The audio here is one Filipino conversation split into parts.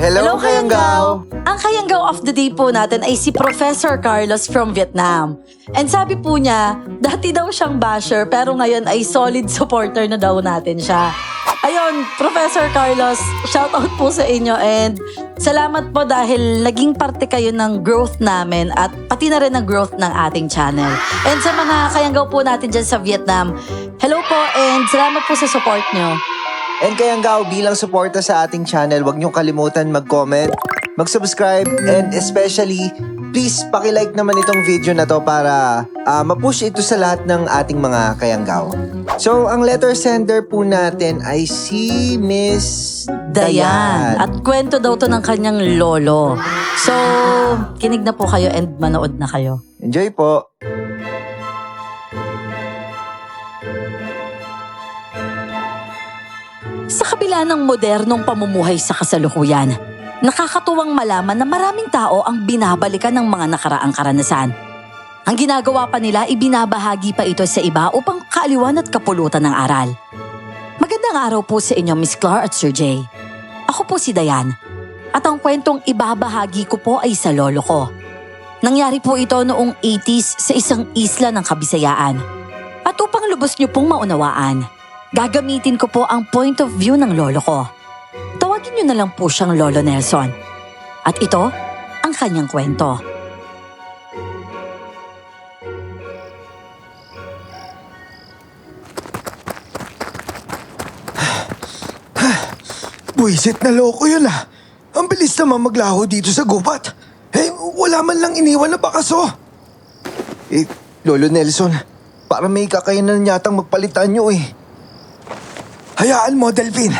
Hello, Kayanggaw! Ang Kayanggaw of the day po natin ay si Professor Carlos from Vietnam. And sabi po niya, dati daw siyang basher pero ngayon ay solid supporter na daw natin siya. Ayun, Professor Carlos, shoutout po sa inyo and salamat po dahil naging parte kayo ng growth namin at pati na rin ng growth ng ating channel. And sa mga Kayanggaw po natin dyan sa Vietnam, hello po and salamat po sa support nyo. And Kayanggaw, bilang suporta sa ating channel, huwag niyong kalimutan mag-comment, mag-subscribe, and especially, please paki-like naman itong video na to para ma-push ito sa lahat ng ating mga Kayanggaw. So, ang letter sender po natin ay si Miss Dayan. At kwento daw to ng kanyang lolo. So, kinig na po kayo and manood na kayo. Enjoy po! Sa kabila ng modernong pamumuhay sa kasalukuyan, nakakatuwang malaman na maraming tao ang binabalikan ng mga nakaraang karanasan. Ang ginagawa pa nila, ibinabahagi pa ito sa iba upang kaaliwan at kapulutan ng aral. Magandang araw po sa inyo, Miss Clar at Sir Jay. Ako po si Dayan, at ang kwentong ibabahagi ko po ay sa lolo ko. Nangyari po ito noong 80s sa isang isla ng Kabisayaan. At upang lubos niyo pong maunawaan, gagamitin ko po ang point of view ng lolo ko. Tawagin niyo na lang po siyang Lolo Nelson. At ito, ang kanyang kwento. Buisit na loko yun ah. Ang bilis naman maglaho dito sa gubat. Wala man lang iniwan na bakaso. Lolo Nelson, para may kakayanan yatang magpalitan nyo eh. Hayaan mo, Delvin.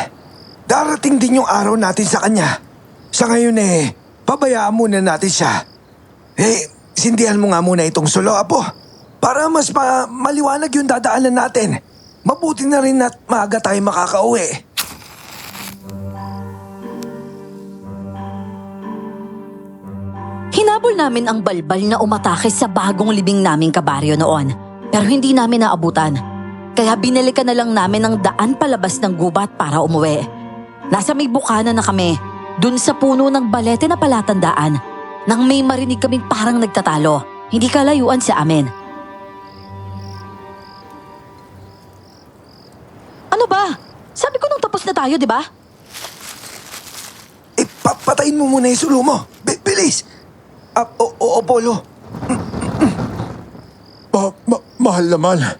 Darating din yung araw natin sa kanya. Sa ngayon pabayaan muna natin siya. Sindihan mo nga muna itong sulo, apo. Para mas maliwanag yung dadaanan natin. Mabuti na rin at maaga tayo makakauwi. Hinabol namin ang balbal na umatake sa bagong libing naming kabaryo noon. Pero hindi namin naabutan. Kaya binalikan na lang namin ang daan palabas ng gubat para umuwi. Nasa may bukana na kami, dun sa puno ng balete na palatandaan, nang may marinig kaming parang nagtatalo, hindi kalayuan sa amin. Ano ba? Sabi ko nung tapos na tayo, di ba? Papatayin mo muna yung sulo mo. Bilis! Polo. Mahal na mahal.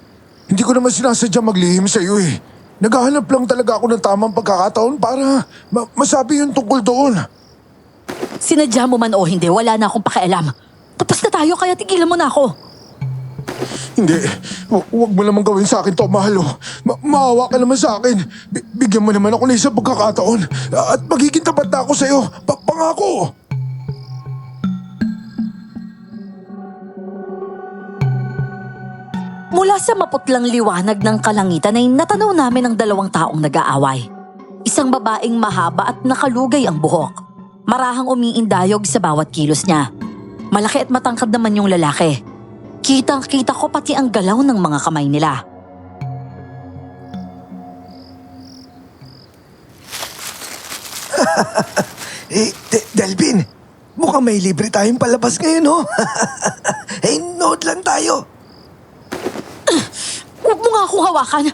Hindi ko naman sinasadya maglihim sa iyo eh. Naghahanap lang talaga ako ng tamang pagkakataon para masabi yung tungkol doon. Sinadya mo man o hindi, wala na akong pakialam. Tapos na tayo kaya tigilan mo na ako. Hindi. Huwag mo naman gawin sa akin to, mahal. Maawa ka naman sa akin. Bigyan mo naman ako ng isang pagkakataon. At magiging tapat na ako sa iyo. Pangako! Mula sa maputlang liwanag ng kalangitan ay natanaw namin ang dalawang taong nag-aaway. Isang babaeng mahaba at nakalugay ang buhok. Marahang umiindayog sa bawat kilos niya. Malaki at matangkad naman yung lalaki. Kitang-kita ko pati ang galaw ng mga kamay nila. Delvin, mukhang may libre tayong palabas ngayon, no? Nood lang tayo. Huwag mo nga akong hawakan.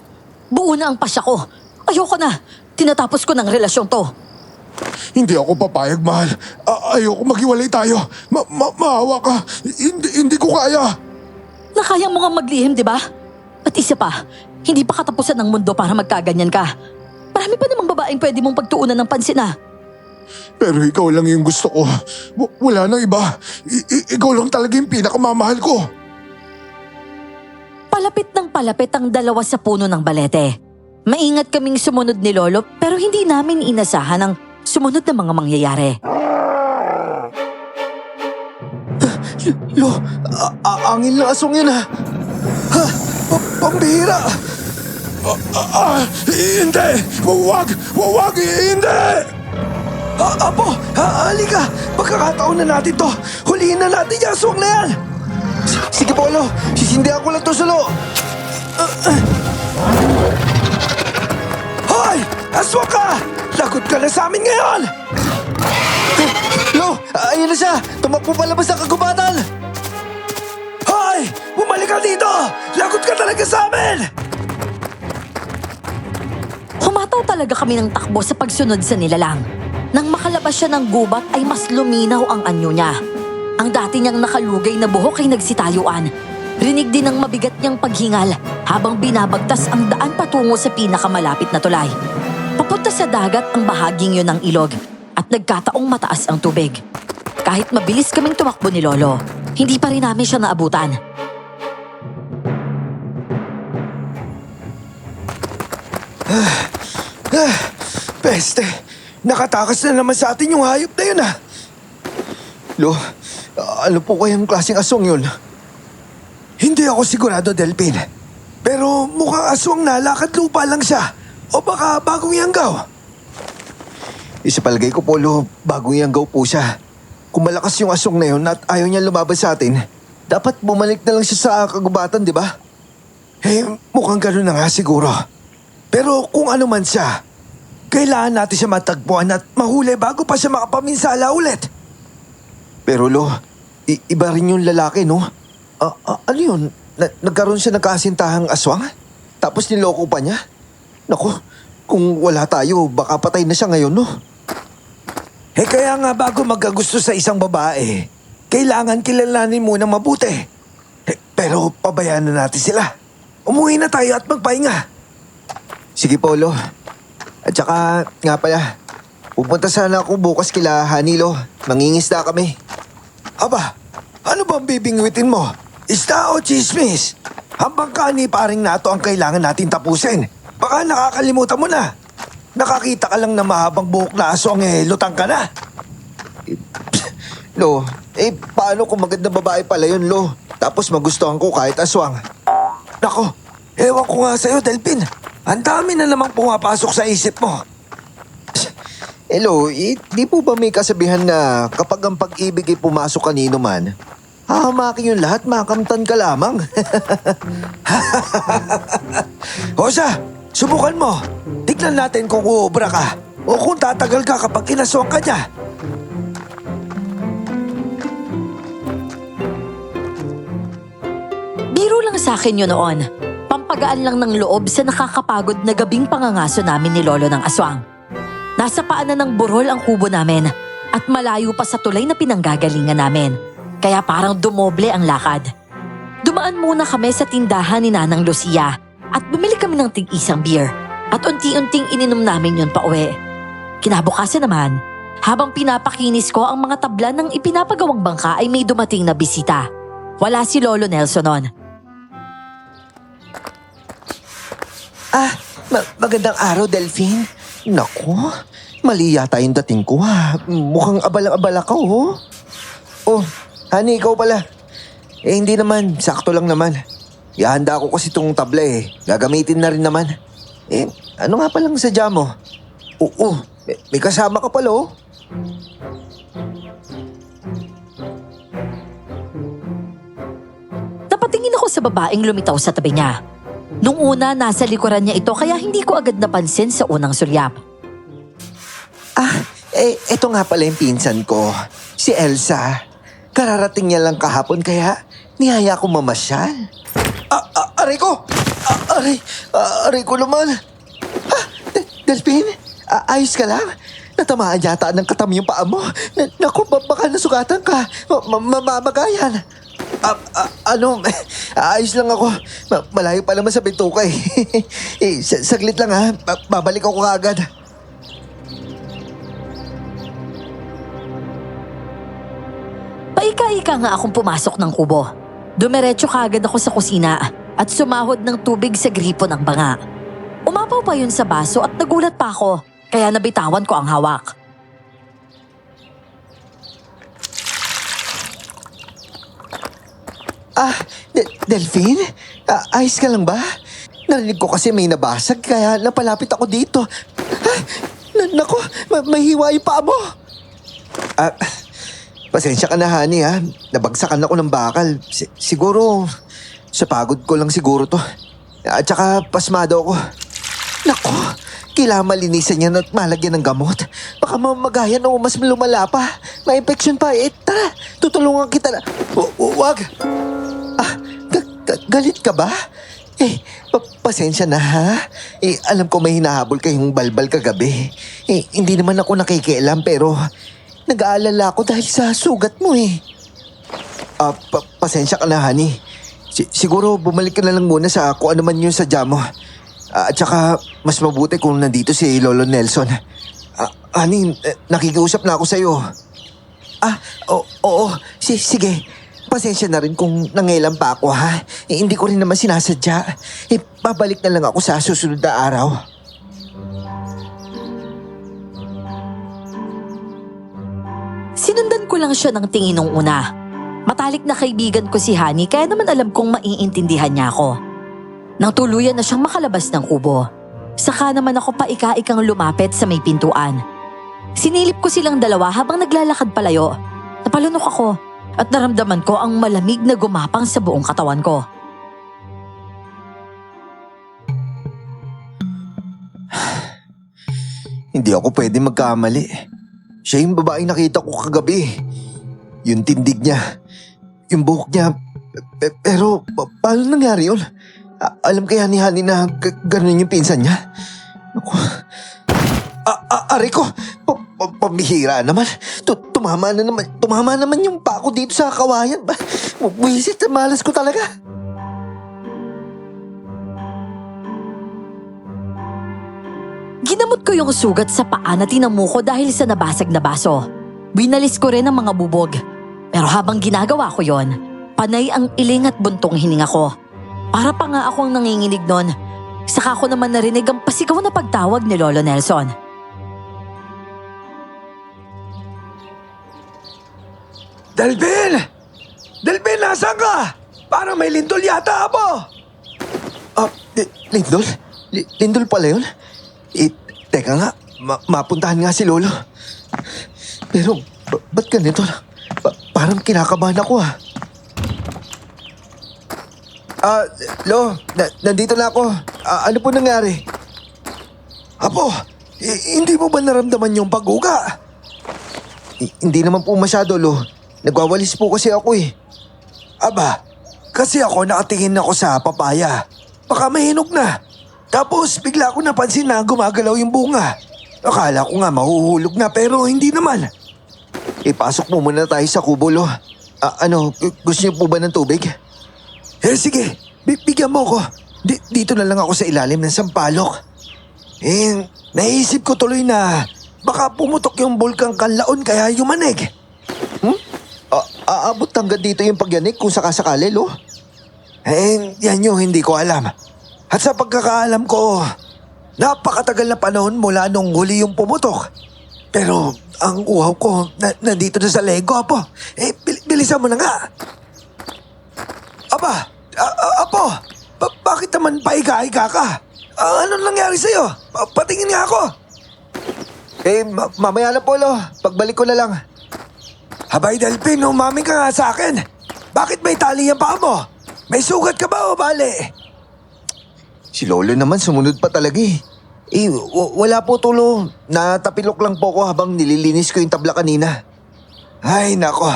Buo na ang pasya ko. Ayoko na. Tinatapos ko ng relasyon to. Hindi ako papayag, mahal. Ayoko maghiwalay tayo. Maawa ka. Hindi ko kaya. Nakaya mo nga maglihim, di ba? At isa pa, hindi pa katapusan ng mundo para magkaganyan ka. Marami pa namang babaeng pwede mong pagtuunan ng pansin ah. Pero ikaw lang yung gusto ko. Wala nang iba. Ikaw lang talaga yung pinakamamahal ko. Palapit ng palapit ang dalawa sa puno ng balete. Maingat kaming sumunod ni Lolo pero hindi namin inasahan ang sumunod na mga mangyayari. Angin na asong yun ha. Pambihira. Hindi! Huwag! Hindi! Apo! Halika! Pagkakataon na natin to! Hulihin na natin yung aswang na yan! Sige, Polo! Sisindihan ko lang to sulo! Hoy! Aswang ka! Lagot ka na sa amin ngayon! Ayun na siya! Tumakbo palabas ng kagubatan! Hoy! Bumalik ka dito! Lagot ka talaga sa amin! Humataw talaga kami ng takbo sa pagsunod sa nilalang. Nang makalabas siya ng gubat ay mas luminaw ang anyo niya. Ang dati niyang nakalugay na buhok ay nagsitayuan. Rinig din ng mabigat niyang paghingal habang binabagtas ang daan patungo sa pinakamalapit na tulay. Papunta sa dagat ang bahaging yun ng ilog at nagkataong mataas ang tubig. Kahit mabilis kaming tumakbo ni Lolo, hindi pa rin namin siya naabutan. Peste, nakatakas na naman sa atin yung hayop na yun Lo, ano po kayang klaseng aswang yun? Hindi ako sigurado, Delphin. Pero mukhang aswang na lakad lupa lang siya. O baka bagong yanggaw. Isa palagay ko, Polo, bagong yanggaw po siya. Kung malakas yung aswang na yun at ayaw niya lumaban sa atin, dapat bumalik na lang siya sa kagubatan, di ba? Mukhang gano'n na nga siguro. Pero kung ano man siya, kailangan natin siya matagpuan at mahuli bago pa siya makapaminsala ulit. Pero Lo, iba rin yung lalaki, no? Ano yun? Nagkaroon siya ng kasintahang aswang? Tapos niloko pa niya? Naku, kung wala tayo, baka patay na siya ngayon, no? Kaya nga bago magkagusto sa isang babae, kailangan kilalanin muna mabuti. Pero pabayaan na natin sila. Umuwi na tayo at magpahinga. Sige, Polo. At saka, nga pala, pupunta sana ako bukas kila Hanilo. Mangingisda kami. Aba, ano bang bibingwitin mo? Isda o chismis? Hambang kani paring nato ang kailangan natin tapusin. Baka nakakalimutan mo na. Nakakita ka lang na mahabang buhok na aswang lutang ka na. Lo, paano kung magandang babae pala yun, Lo? Tapos magustuhan ko kahit aswang. Nako, ewan ko nga sa'yo, Delphin. Ang dami na namang pumapasok sa isip mo. Lo, di po ba may kasabihan na kapag ang pag-ibig ay pumasok kanino man, hahamakin yung lahat, makamtan ka lamang. Hosa, subukan mo. Tignan natin kung uubra ka o kung tatagal ka kapag kinaswang ka niya. Biro lang sa akin yun noon. Pampagaan lang ng loob sa nakakapagod na gabing pangangaso namin ni Lolo ng aswang. Nasa paanan ng burol ang kubo namin at malayo pa sa tulay na pinanggagalingan namin. Kaya parang dumoble ang lakad. Dumaan muna kami sa tindahan ni Nanang Lucia at bumili kami ng tig-isang beer. At unti-unting ininom namin yun pa uwi. Kinabukasan naman, habang pinapakinis ko ang mga tabla ng ipinapagawang bangka ay may dumating na bisita. Wala si Lolo Nelson nun. Magandang araw, Delphine. Naku, mali yata yung dating ko, ha. Mukhang abalang-abala ka, oh. Oh, honey, ikaw pala. Hindi naman, sakto lang naman. Ihanda ko kasi itong tabla Gagamitin na rin naman. Ano nga palang sadya mo? Oo, may kasama ka pala, oh. Napatingin ako sa babaeng lumitaw sa tabi niya. Nung una, nasa likuran niya ito kaya hindi ko agad napansin sa unang sulyap. Eto nga pala yung pinsan ko, si Elsa. Kararating niya lang kahapon kaya niyaya ko mamasyal. Aray ko! Aray ko naman! Delphine, ayos ka lang? Natamaan yata ng katam yung paa mo. Naku, baka nasugatan ka. Mamamagayan. Ayos lang ako. Malayo pa naman sa bituka saglit lang ha. Babalik ako kaagad. Paika-ika nga akong pumasok ng kubo. Dumiretso kaagad ako sa kusina at sumahod ng tubig sa gripo ng banga. Umapaw pa yun sa baso at nagulat pa ako, kaya nabitawan ko ang hawak. Delphine? Ayos ka lang ba? Narinig ko kasi may nabasag kaya napalapit ako dito. Naku, mahiwa yung paa mo. Pasensya ka na, honey, ha. Nabagsakan ako ng bakal. Siguro, sa pagod ko lang siguro to. At saka pasmado ako. Naku, Kailangan malinisan yan at malagyan ng gamot. Baka mamagayan o mas lumala pa. Ma-infection pa. Tara, tutulungan kita na. Wag. Galit ka ba? Pasensya na ha. Alam ko may hinahabol kayong balbal kagabi. Hindi naman ako nakikialam pero nag-aalala ako dahil sa sugat mo pasensya ka na, honey. Siguro bumalik ka na lang muna sa kung ano man yun sa mo. At saka mas mabuti kung nandito si Lolo Nelson. Honey, nakikiusap na ako sa'yo. Oo. Sige. Pasensya na rin kung nangailan pa ako ha. Hindi ko rin naman sinasadya. Babalik na lang ako sa susunod na araw. Sinundan ko lang siya ng tingin nung una. Matalik na kaibigan ko si Honey kaya naman alam kong maiintindihan niya ako. Nang tuluyan na siyang makalabas ng kubo, saka naman ako paika-ikang lumapit sa may pintuan. Sinilip ko silang dalawa habang naglalakad palayo. Napalunok ako at naramdaman ko ang malamig na gumapang sa buong katawan ko. Hindi ako pwede magkamali. Siya yung babaeng nakita ko kagabi. Yung tindig niya. Yung buhok niya. Pero paano nangyari yun? Alam kaya ni Honey na ganun yung pinsan niya? Ako. Aray ko! Pambihira naman. Tumama naman yung pako dito sa kawayan. Wisit, malas ko talaga. Ginamot ko yung sugat sa paa na tinamuko dahil sa nabasag na baso. Binalis ko rin ang mga bubog. Pero habang ginagawa ko yon, panay ang iling at buntong hininga ko. Para pa nga akong nanginginig nun. Saka ko naman narinig ang pasigaw na pagtawag ni Lolo Nelson. Delvin! Delvin, nasaan ka? Parang may lindol yata, Apo. Lindol? Lindol pala yun? Teka nga, mapuntahan nga si Lolo. Pero, ba't ganito? Parang kinakabahan ako nandito na ako. Ano po nangyari? Apo, hindi mo ba naramdaman yung pag-uga? Hindi naman po masyado, Lo. Nagwawalis po kasi ako Aba, kasi ako nakatingin ako sa papaya. Baka mahinog na. Tapos bigla ko napansin na gumagalaw yung bunga. Akala ko nga mahuhulog na pero hindi naman. Pasok mo muna tayo sa kubo, Lo. Gusto niyo po ba ng tubig? Sige, bigyan mo ko. Dito na lang ako sa ilalim ng sampalok. Naisip ko tuloy na baka pumutok yung bulkang Kanlaon kaya yumanig. Aabot hanggang dito yung pagyanig kung sakasakali, Lo? Yan yung hindi ko alam. At sa pagkakaalam ko, napakatagal na panahon mula nung huli yung pumutok. Pero ang uhaw ko nandito na sa lego, Apo. Bilisan mo na nga. Apo, bakit naman paika-ika ka? Anong nangyari sa'yo? Patingin nga ako. Mamaya na po, Lo. Pagbalik ko na lang. Habay Delphin, umami ka nga sa akin. Bakit may tali ang paa mo? May sugat ka ba o bali? Si Lolo naman sumunod pa talaga wala po, Tulo. Natapilok lang po ko habang nililinis ko yung tabla kanina. Ay, nako.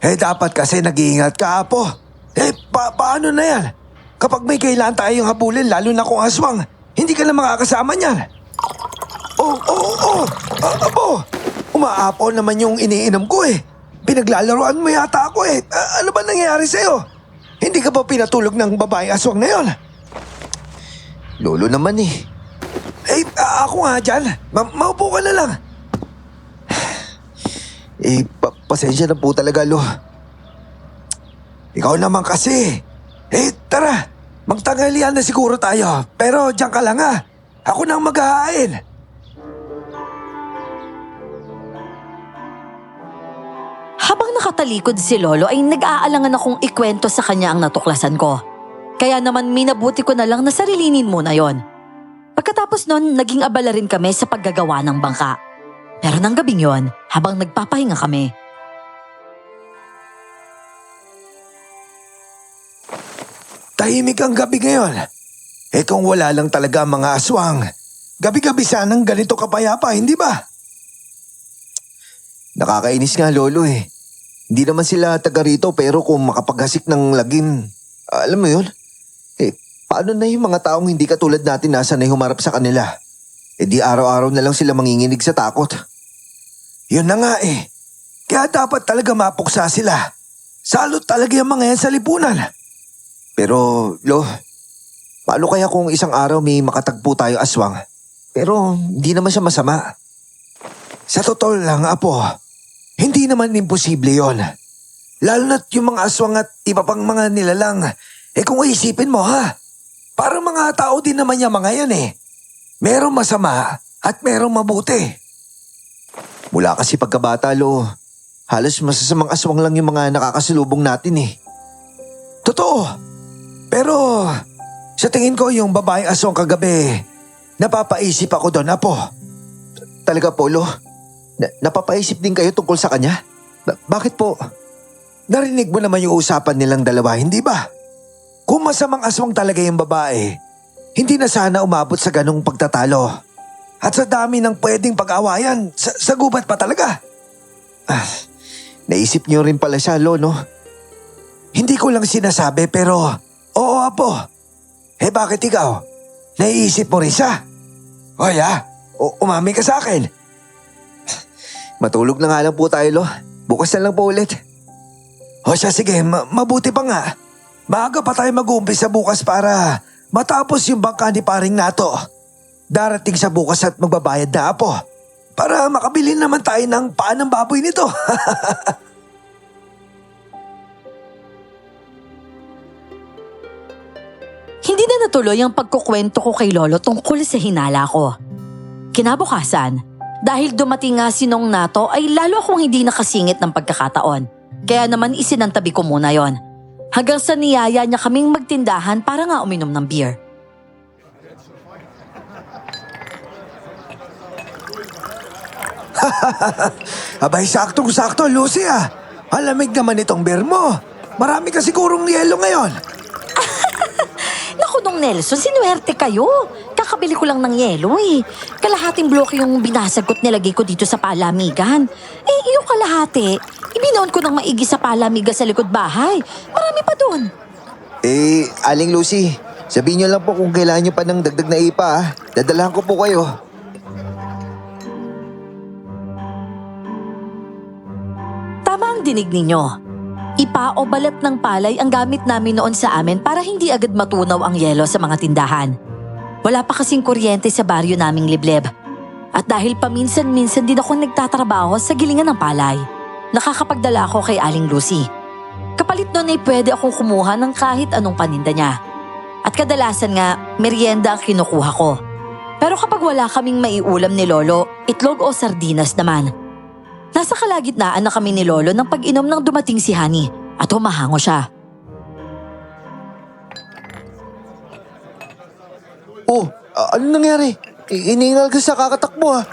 Dapat kasi nag-iingat ka, Apo. Paano na yan? Kapag may kailangan tayong habulin, lalo na kung aswang, hindi ka na makakasama niyan. Apo, umaapaw naman yung iniinom ko Pinaglalaroan mo yata ako Ano ba nangyayari sa'yo? Hindi ka ba pinatulog ng babae aswang na yon? Lolo naman Ako nga dyan. Maupo ka na lang. Pasensya na po talaga, Lo. Ikaw naman kasi. Tara. Magtanghalian na siguro tayo. Pero diyan ka lang Ako nang maghahain. Habang nakatalikod si Lolo ay nag-aalangan akong ikwento sa kanya ang natuklasan ko. Kaya naman minabuti ko na lang na sarilinin muna yon. Pagkatapos nun, naging abala rin kami sa paggagawa ng bangka. Pero nang gabing yon, habang nagpapahinga kami, Tahimik ang gabi ngayon. Kung wala lang talaga mga aswang, gabi-gabi sanang ganito kapayapa, hindi ba? Nakakainis nga, Lolo eh. Hindi naman sila taga rito pero kung makapaghasik ng lagim, alam mo yun? Paano na yung mga taong hindi katulad natin nasa na humarap sa kanila? Di araw-araw na lang sila manginginig sa takot. Yun na nga eh. Kaya dapat talaga mapuksa sila. Salot talaga yung mga yan sa lipunan. Pero, Lo, paano kaya kung isang araw may makatagpo tayo aswang? Pero hindi naman siya masama. Sa totoo lang, Apo, hindi naman imposible yon. Lalo na't yung mga aswang at iba pang mga nilalang. Kung isipin mo ha, parang mga tao din naman yung mga yan eh. Merong masama at merong mabuti. Mula kasi pagkabata, Lo, halos masasamang aswang lang yung mga nakakasalubong natin eh. Totoo. Pero sa tingin ko yung babaeng aswang kagabi, napapaisip ako doon, Apo. Talaga po, Lo? Napapaisip din kayo tungkol sa kanya? Bakit po? Narinig mo naman yung usapan nilang dalawa, hindi ba? Kung masamang aswang talaga yung babae, hindi na sana umabot sa ganong pagtatalo. At sa dami ng pwedeng pag-awayan, sa gubat pa talaga. Naisip niyo rin pala siya, Lo, no? Hindi ko lang sinasabi pero, oo, Apo. Bakit ikaw? Naiisip mo rin siya? Hoy umami ka sa akin. Matulog na nga lang po tayo, Lo. Bukas na lang po ulit. O siya, sige, mabuti pa nga. Maaga pa tayo mag-uumpisa bukas para matapos yung bangka ni paring Nato. Darating sa bukas at magbabayad na, Apo. Para makabili naman tayo ng paa ng baboy nito. Hindi na natuloy ang pagkukwento ko kay Lolo tungkol sa hinala ko. Kinabukasan, dahil dumating nga si Nong Nato ay lalo akong hindi nakasingit ng pagkakataon. Kaya naman isinantabi ko muna yon. Hanggang sa niyaya niya kaming magtindahan para nga uminom ng beer. Abay, saktong-sakto, Lucy ah. Alamig naman itong beer mo. Marami ka sigurong yelo ngayon. Naku Nong Nelson, sinuwerte kayo. Kakabili ko lang ng yelo eh. Kalahating bloke yung binasag ko't nilagay ko dito sa palamigan. Yung kalahati, ibinaon ko ng maigi sa palamigan sa likod bahay. Marami pa dun. Aling Lucy, sabihin niyo lang po kung kailangan niyo pa ng dagdag na ipa, ah. Dadalahan ko po kayo. Tama ang dinig ninyo. Ipa o balat ng palay ang gamit namin noon sa amin para hindi agad matunaw ang yelo sa mga tindahan. Wala pa kasing kuryente sa baryo naming liblib. At dahil paminsan-minsan din ako nagtatrabaho sa gilingan ng palay, nakakapagdala ako kay Aling Lucy. Kapalit nun ay pwede akong kumuha ng kahit anong paninda niya. At kadalasan nga, merienda ang kinukuha ko. Pero kapag wala kaming maiulam ni Lolo, itlog o sardinas naman. Nasa kalagitnaan na kami ni Lolo ng pag-inom nang dumating si Honey at humahango siya. Ano nangyari? Iningal ka sa kakatakbo, ah.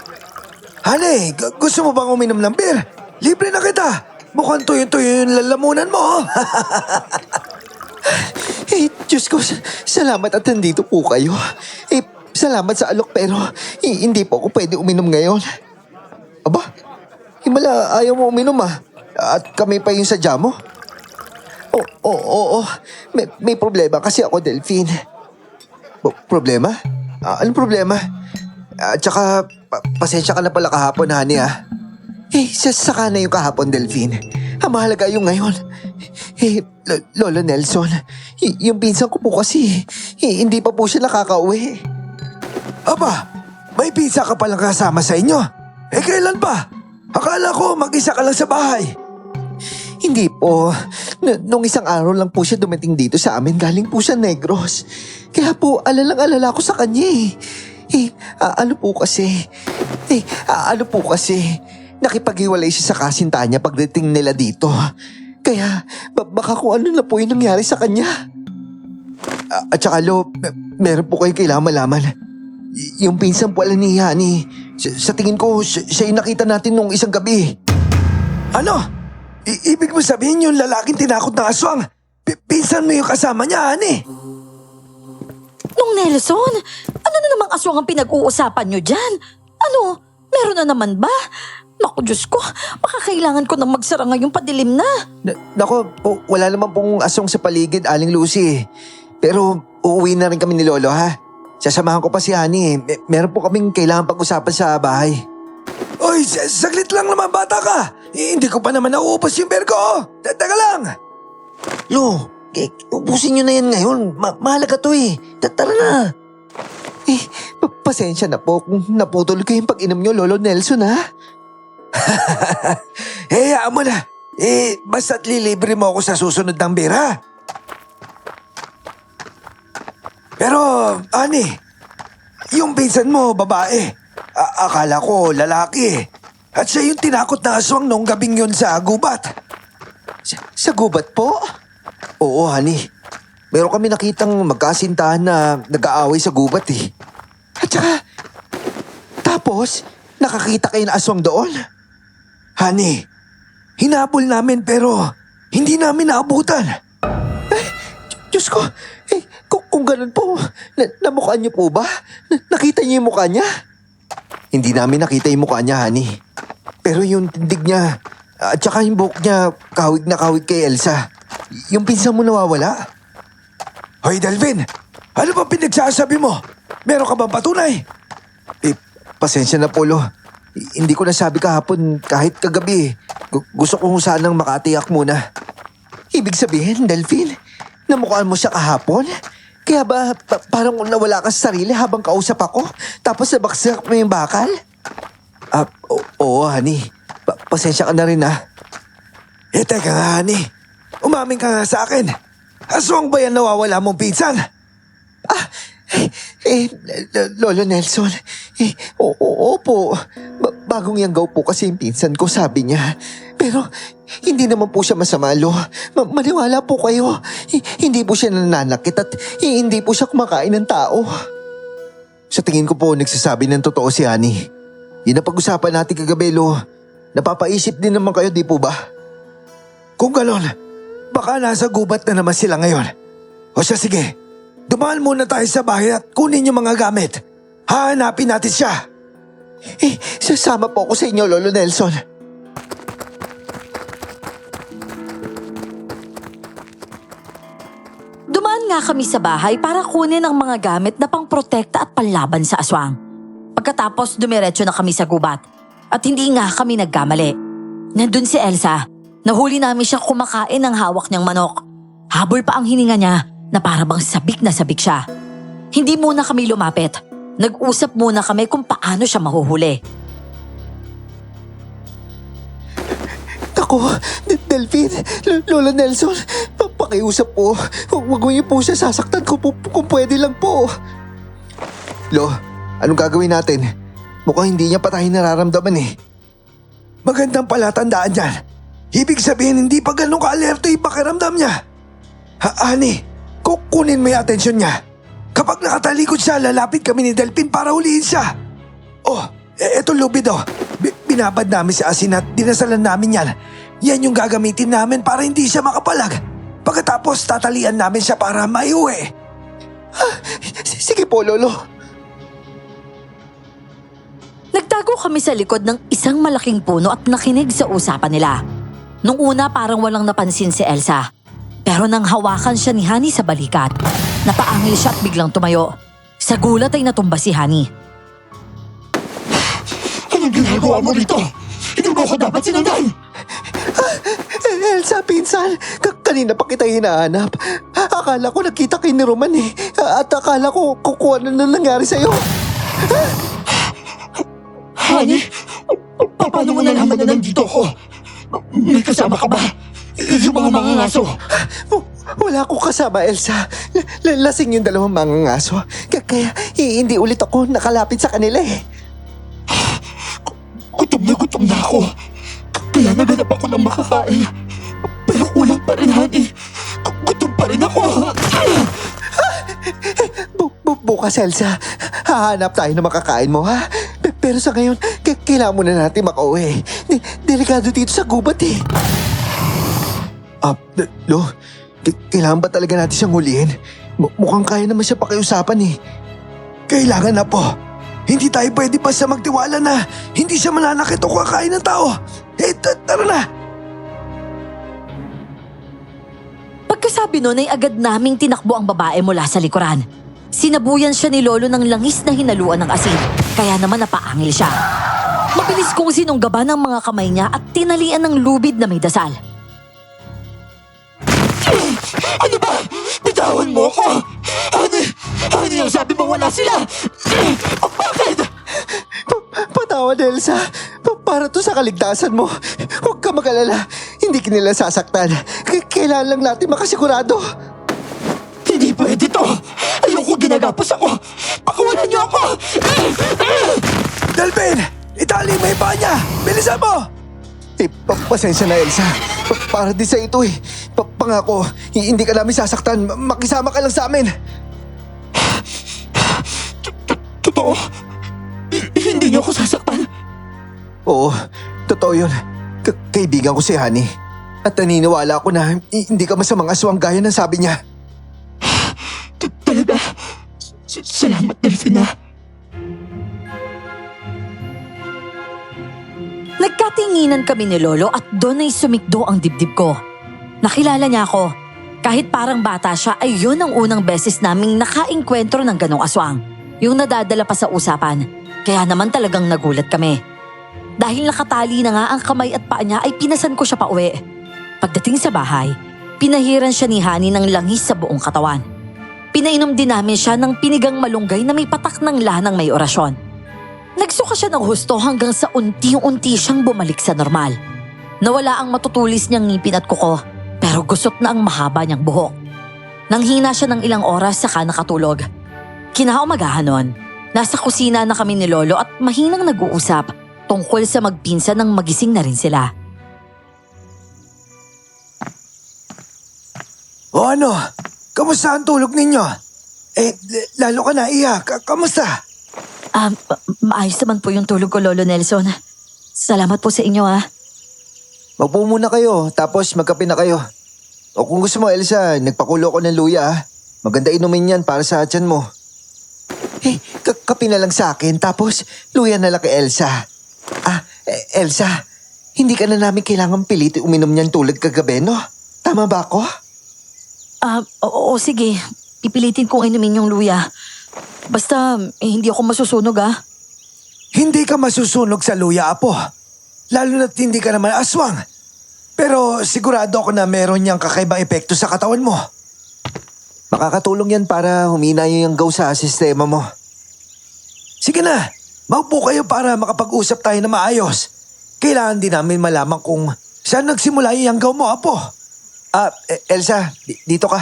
Hane, gusto mo bang uminom ng beer? Libre na kita. Mukhang tuyo-tuyo yung lalamunan mo. Diyos ko, salamat at nandito po kayo. Salamat sa alok pero hindi po ako pwede uminom ngayon. Aba, himala ayaw mo uminom ah. At kami pa yung sadya mo. Oo. May problema kasi ako, Delphine. Problema? Anong problema? Tsaka, pasensya ka na pala kahapon, Honey, ah. Saka na yung kahapon, Delphine. Ang mahalaga yung ngayon. Lolo Nelson, yung pinsan ko po kasi, hindi pa po siya nakakauwi. Aba, may pizza ka palang kasama sa inyo. Kailan pa? Akala ko mag-isa ka lang sa bahay. Hindi po. Nung isang araw lang po siya dumating dito sa amin, galing po siya Negros. Kaya po, alalang-alala ko sa kanya eh. Ano po kasi, nakipag-iwalay siya sa kasinta niya pagdating nila dito. Kaya, baka kung ano na po yung nangyari sa kanya. At saka, Lo, meron po kayo kailangan malaman. Yung pinsan po alam ni Honey, sa tingin ko, siya yung nakita natin nung isang gabi. Ano? Ibig mo sabihin yung lalaking tinakot ng aswang? Pinsan mo yung kasama niya, Honey? Nong Nelson, ano na namang aswang ang pinag-uusapan nyo dyan? Ano? Meron na naman ba? Naku, Diyos ko, baka kailangan ko nang magsara ngayong padilim na. Nako, wala naman pong aswang sa paligid, Aling Lucy. Pero uuwi na rin kami ni Lolo, ha? Sasamahan ko pa si Honey. Meron po kaming kailangan pag-usapan sa bahay. Oy, saglit lang naman bata ka. Hindi ko pa naman nauubos yung beer ko. Teka lang. Lo, ubusin nyo na yan ngayon. Mahalaga to eh. Tara na. Pasensya na po kung naputol ko yung pag-inom nyo, Lolo Nelson, ha? Hayaan mo na. Basta't lilibre mo ako sa susunod ng beer, ha? Pero, Ani, yung pinsan mo, babae. Akala ko, lalaki. At siya yung tinakot na aswang nung gabing yun sa gubat. Sa gubat po? Oo, honey. Meron kami nakitang magkasintahan na nag-aaway sa gubat eh. At saka, tapos, nakakita kayo ng aswang doon? Honey, hinabol namin pero hindi namin naabutan. Diyos ko, kung ganun po, namukhaan niyo po ba? Nakita niyo yung mukha niya? Hindi namin nakita yung mukha niya, honey. Pero yung tindig niya, at saka yung buhok niya, kahawig na kahawig kay Elsa. Yung pinsan mo nawawala. Hoy, Delvin, ano ba pinagsasabi mo? Meron ka bang patunay? Pasensya na, Polo. Hindi ko nasabi kahapon kahit kagabi. Gusto ko sanang makatiyak muna. Ibig sabihin, Delphine, namukhaan mo siya kahapon? Kaya ba parang nawala ka sa sarili habang kausap ako? Tapos nabaksak mo yung bakal? Oo, honey. Pasensya ka na rin, ha? Teka nga, honey. Umamin ka nga sa akin. Aswang ba yan nawawala mong pinsan? Lolo Nelson, opo. Bagong yanggaw po kasi yung pinsan ko, sabi niya. Pero hindi naman po siya masama, Lo. Maniwala po kayo. Hindi po siya nananakit at hindi po siya kumakain ng tao. Sa tingin ko po, nagsasabi ng totoo si Honey. Yun ang pag-usapan natin kagabi, Lo. Napapaisip din naman kayo, di po ba? Kung ganon, baka nasa gubat na naman sila ngayon. O siya, sige. Dumaan muna tayo sa bahay at kunin yung mga gamit. Hahanapin natin siya. Sasama po ako sa inyo, Lolo Nelson. Dumaan nga kami sa bahay para kunin ang mga gamit na pangprotekta at panlaban sa aswang. Pagkatapos dumiretso na kami sa gubat at hindi nga kami nagkamali. Nandun si Elsa. Nahuli namin siya kumakain ng hawak niyang manok. Habol pa ang hininga niya na para bang sabik na sabik siya. Hindi muna kami lumapit. Nag-usap muna kami kung paano siya mahuhuli. Ako, Delphine, Lola Nelson, pakiusap po. Huwag mo niyo po siya sasaktan kung pwede lang po. Lo, anong gagawin natin? Mukhang hindi niya pa tayo nararamdaman eh. Magandang palatandaan yan. Ibig sabihin hindi pa ganun ka-alerto yung pakiramdam niya. Honey, kukunin mo yung atensyon niya. Kapag nakatalikod siya, lalapit kami ni Delphine para huliin siya. Oh, eto lubid oh. Binabad namin si Asin at dinasalan namin yan. Yan yung gagamitin namin para hindi siya makapalag. Pagkatapos tatalian namin siya para maiuwi. Sige po, Lolo. Nagtago kami sa likod ng isang malaking puno at nakinig sa usapan nila. Nung una parang walang napansin si Elsa. Pero nang hawakan siya ni Honey sa balikat, napaangil siya at biglang tumayo. Sa gulat ay natumba si Honey. Anong ginagawa mo dito? Hindi mo ako dapat sinundan! Elsa, pinsan, kanina pa kita hinahanap. Akala ko nakita kayo ni Roman eh. At akala ko kung ano na nangyari sa'yo. Honey, paano mo nalaman na nandito ako? May kasama ka ba? Yung mga mangangaso. Wala akong kasama, Elsa. Lasing yung dalawang mangangaso. Kaya hindi ulit ako nakalapit sa kanila eh. Gutom na ako. Kaya naganap ako ng makakain. Pero kulang pa rin, honey. Gutom pa rin ako. Bukas, Elsa. Hahanap tayo ng makakain mo, ha? Pero sa ngayon, kailangan muna natin makauwi. Delikado dito sa gubat eh. Lo, kailangan ba talaga natin siyang hulihin? Mukhang kaya naman siya pakiusapan eh. Kailangan na po. Hindi tayo pwede basta magtiwala na hindi siya mananakit o kakain ng tao. Tara na. Pagkasabi nun ay agad naming tinakbo ang babae mula sa likuran. Sinabuyan siya ni Lolo ng langis na hinaluan ng asin, kaya naman napaangil siya. Mabilis kong sinunggaba ng mga kamay niya at tinalian ng lubid na may dasal. Ano ba? Bitawan mo ko! Honey, ang sabi mo wala sila! Bakit? Patawad, Elsa. Para to sa kaligtasan mo. Huwag ka mag-alala. Hindi ka nila sasaktan. Kailangan lang natin makasigurado. Hindi pwede to! Ayoko ginagapos ako! Pakawalan niyo ako! Delvin! Itali mo yung paa niya! Bilisan mo! Pasensya na, Elsa. Para din sa ito eh. Pangako, hindi ka namin sasaktan. Makisama ka lang sa amin. Totoo? Hindi niyo ako sasaktan? Oo, totoo yun. Kaibigan ko si Honey. At naniniwala ako na hindi ka masamang aswang gaya ng sabi niya. Talaga? Salamat, Delphina. Nagkatinginan kami ni Lolo at doon ay sumikdo ang dibdib ko. Nakilala niya ako. Kahit parang bata siya ay yun ang unang beses naming nakaengkwentro ng ganong aswang. Yung nadadala pa sa usapan. Kaya naman talagang nagulat kami. Dahil nakatali na nga ang kamay at paa niya ay pinasan ko siya pa uwi. Pagdating sa bahay, pinahiran siya ni Honey ng langis sa buong katawan. Pinainom din namin siya ng pinigang malunggay na may patak ng lahanang may orasyon. Nagsuka siya ng husto hanggang sa unti-unti siyang bumalik sa normal. Nawala ang matutulis niyang ngipin at kuko, pero gusot na ang mahaba niyang buhok. Nanghina siya ng ilang oras saka nakatulog. Kinaumagahan nun, nasa kusina na kami ni Lolo at mahinang nag-uusap tungkol sa magpinsan ng magising na rin sila. O ano? Kamusta ang tulog ninyo? Lalo ka na iyak. Kamusta? Maayos naman po yung tulog ko, Lolo Nelson. Salamat po sa inyo, ha. Magpo muna kayo, tapos magkape na kayo. O kung gusto mo, Elsa, nagpakulo ko ng luya. Maganda inumin yan para sa tiyan mo. Kape na lang sa akin, tapos luya na lang kay Elsa. Elsa, hindi ka na namin kailangan pilit uminom niyan tulad kagabi, no? Tama ba ako? Oo, sige. Pipilitin kong inumin yung luya. Basta, hindi ako masusunog, ha. Hindi ka masusunog sa luya, Apo. Lalo na't hindi ka naman aswang. Pero sigurado ako na meron niyang kakaibang epekto sa katawan mo. Makakatulong yan para humina yung gaw sa sistema mo. Sige na, maupo kayo para makapag-usap tayo na maayos. Kailangan din namin malaman kung saan nagsimula yung gaw mo, Apo. Elsa, dito ka.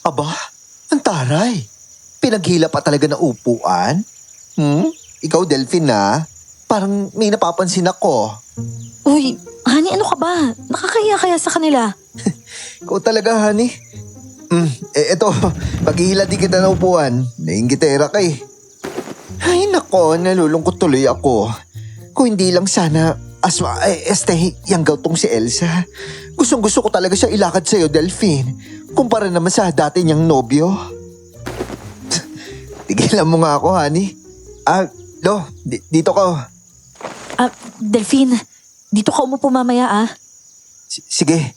Aba, ang taray. Pinaghila pa talaga ng upuan? Ikaw, Delphine, na? Parang may napapansin ako. Uy, Honey, ano ka ba? Nakakahiya kaya sa kanila? Ikaw talaga, Honey. Eto, paghihila di kita ng upuan. Nainggitera ka eh. Ay nako, nalulungkot tuloy ako. Kung hindi lang sana yang gautong si Elsa. Gustong-gusto ko talaga siya ilakad sa'yo, Delphine. Kumpara naman sa dati niyang nobyo. Tigilan mo nga ako, Honey. Dito ka. Delphine, dito ka umupo mamaya, ah. Sige.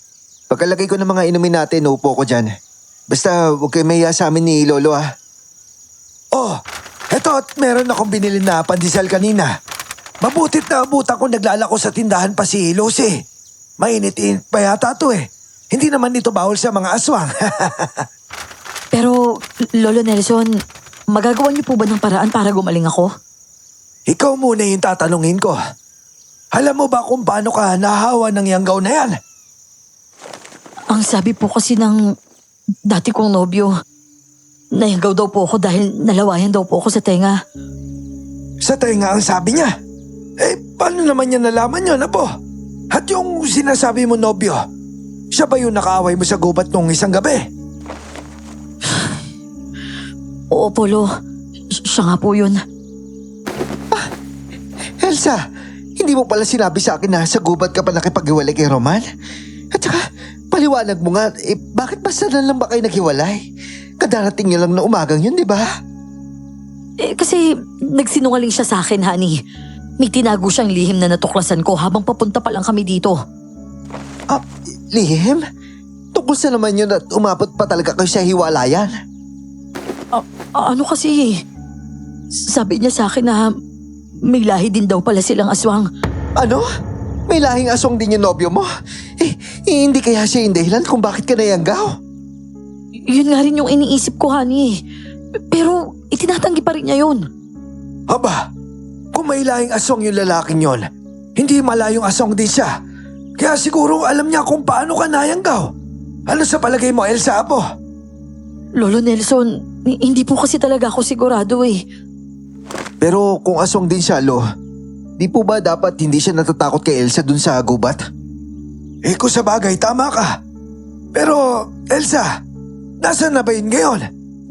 Pagkalagay ko ng mga inumin natin, upo ko dyan. Basta huwag kayo mahiya sa amin ni Lolo, ah. Oh, eto at meron akong binili na pandesal kanina. Mabutit na abutan ko naglalako sa tindahan pa si Lucy. Mainit-init pa yata to eh. Hindi naman ito bawal sa mga aswang. Pero, Lolo Nelson, magagawa niyo po ba ng paraan para gumaling ako? Ikaw muna yung tatanungin ko. Alam mo ba kung paano ka nahawa ng yanggaw na yan? Ang sabi po kasi ng dati kong nobyo, nayanggaw daw po ako dahil nalawayan daw po ako sa tenga. Sa tenga ang sabi niya. Paano naman niya nalaman yun, Apo? At yung sinasabi mo nobyo, siya ba yung nakaaway mo sa gubat nung isang gabi? Oo, Polo. Siya nga po yun. Elsa, hindi mo pala sinabi sa akin na sa gubat ka pa nakipaghiwalay kay Roman? At saka, paliwanag mo nga, bakit basta na lang ba kayo naghiwalay? Kadarating niyo lang na umagang yun, di ba? Kasi nagsinungaling siya sa akin, honey. May tinago siyang lihim na natuklasan ko habang papunta pa lang kami dito. Ah, lihim? Tungkol sa naman yun at umabot pa talaga kayo sa hiwalayan? Ano kasi? Sabi niya sa akin na may lahi din daw pala silang aswang. Ano? May lahing aswang din yung nobyo mo? Hindi kaya siya yung dahilan kung bakit ka nayanggaw? Yun nga rin yung iniisip ko, honey. Pero itinatanggi pa rin niya yun. Aba, kung may lahing aswang yung lalaking yon, hindi malayong aswang din siya. Kaya siguro alam niya kung paano ka nayanggaw. Ano sa palagay mo, Elsa, Apo? Lolo Nelson, hindi po kasi talaga ako sigurado eh. Pero kung aswang din siya, Lo, di po ba dapat hindi siya natatakot kay Elsa dun sa gubat? Kung sa bagay, tama ka. Pero, Elsa, nasaan na ba yun ngayon?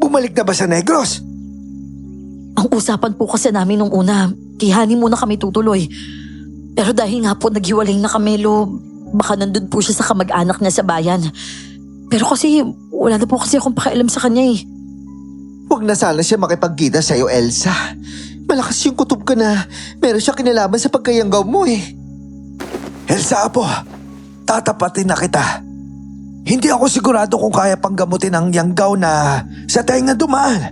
Bumalik na ba sa Negros? Ang usapan po kasi namin nung una, kay honey muna kami tutuloy. Pero dahil nga po naghiwalay na kami, Lo, baka nandun po siya sa kamag-anak niya sa bayan. Pero kasi wala na po kasi akong pakialam sa kanya eh. Huwag na sana siya makipagkita sa'yo, Elsa. Malakas yung kutob ka na meron siya kinalaman sa pagkayanggaw mo eh. Elsa, Apo, tatapatin na kita. Hindi ako sigurado kung kaya pang gamutin ang yanggaw na sa tenga dumaan.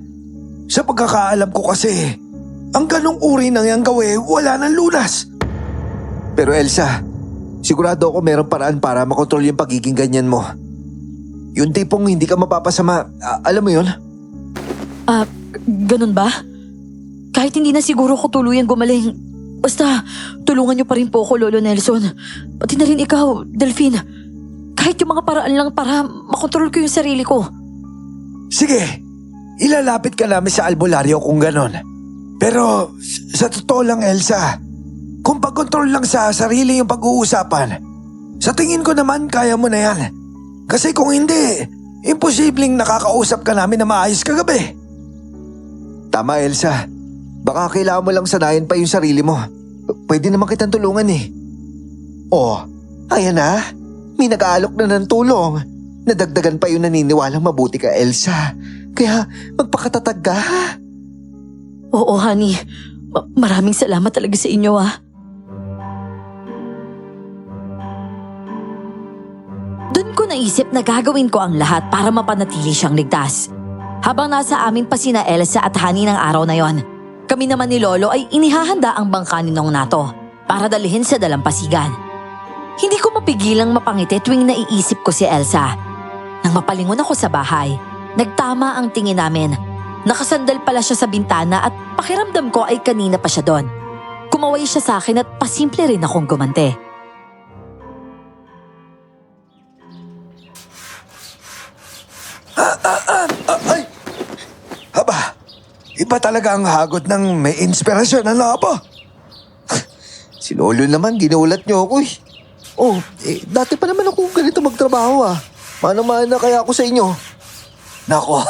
Sa pagkakaalam ko kasi, ang ganong uri ng yanggaw wala ng lunas. Pero Elsa, sigurado ako meron paraan para makontrol yung pagiging ganyan mo. Yung tipong hindi ka mapapasama, alam mo yun? Ganun ba? Kahit hindi na siguro ko tuluyan gumaling. Basta, tulungan niyo pa rin po ako, Lolo Nelson. Pati na rin ikaw, Delphine. Kahit yung mga paraan lang para makontrol ko yung sarili ko. Sige, ilalapit ka namin sa albularyo kung ganon. Pero sa totoo lang, Elsa, kung pagkontrol lang sa sarili yung pag-uusapan, sa tingin ko naman kaya mo na yan. Kasi kung hindi, imposibleng nakakausap ka namin na maayos kagabi. Tama, Elsa. Baka kailangan mo lang sanayin pa yung sarili mo. Pwede naman kitang tulungan eh. Oh, ayan na. May nag-aalok na ng tulong. Nadagdagan pa yung naniniwalang mabuti ka, Elsa. Kaya magpakatatag ka. Oo, honey. Maraming salamat talaga sa inyo ah. Doon ko naisip na gagawin ko ang lahat para mapanatili siyang ligtas. Habang nasa amin pa sina Elsa at honey ng araw na yon, kami naman ni Lolo ay inihahanda ang bangka ni Nong Nato para dalhin sa dalampasigan. Hindi ko mapigilang mapangiti tuwing naiisip ko si Elsa. Nang mapalingon ako sa bahay, nagtama ang tingin namin. Nakasandal pala siya sa bintana at pakiramdam ko ay kanina pa siya doon. Kumaway siya sa akin at pasimple rin akong gumante. Ay! Aba, iba talaga ang hagot ng may inspirasyon, ano po? Si Lolo naman, ginulat niyo ako eh. Oh, dati pa naman ako ganito magtrabaho ah. Mano-mano kaya ako sa inyo. Nako,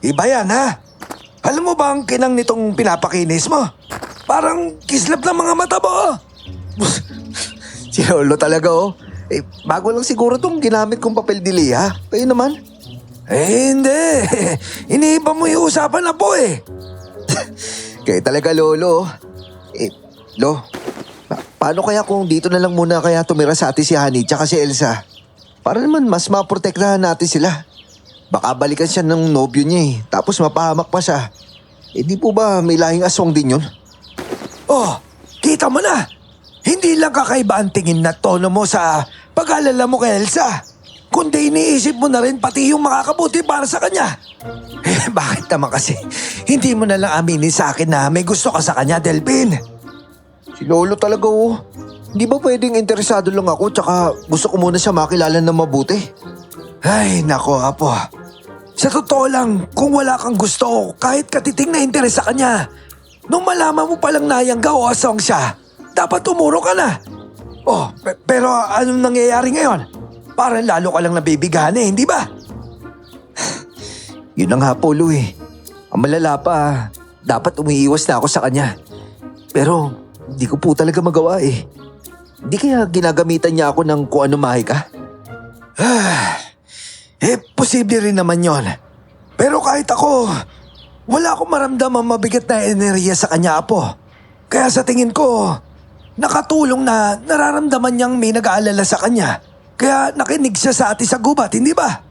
iba yan ha. Alam mo ba ang kinang nitong pinapakinis mo? Parang kislap ng mga mata mo. Si Lolo talaga oh. Bago lang siguro tong ginamit kong papel dili ha. Kayo naman. Hindi. Iniiba mo yung usapan na po eh. Kaya talaga Lolo. Lo, paano kaya kung dito na lang muna kaya tumira sa atin si Honey tsaka si Elsa? Para naman mas maprotektahan natin sila. Baka balikan siya ng nobyo niya eh. Tapos mapahamak pa siya. Di po ba may lahing aswang din yun? Oh, kita mo na. Hindi lang kakaiba ang tingin na tono mo sa pag-alala mo kay Elsa. Kundi iniisip mo na rin pati yung makakabuti para sa kanya. Bakit naman kasi hindi mo na lang aminin sa akin na may gusto ka sa kanya, Delphine? Si Lolo talaga oh. Di ba pwedeng interesado lang ako tsaka gusto ko muna siya makilala ng mabuti? Ay, nako, Apo. Sa totoo lang, kung wala kang gusto kahit katiting na interes sa kanya, nung malaman mo palang nayanggaw o aswang siya, dapat umuro ka na. Oh, pero anong nangyayari ngayon? Parang lalo ka lang nabibigahan hindi ba? Yun na nga po, Lo eh. Ang malala pa, dapat umiiwas na ako sa kanya. Pero hindi ko po talaga magawa eh. Hindi kaya ginagamitan niya ako ng kung ano mahika? Posible rin naman yon. Pero kahit ako, wala akong maramdamang mabigat na enerhiya sa kanya, Apo. Kaya sa tingin ko, nakatulong na nararamdaman niyang may nag-aalala sa kanya. Kaya nakinig siya sa atin sa gubat, hindi ba?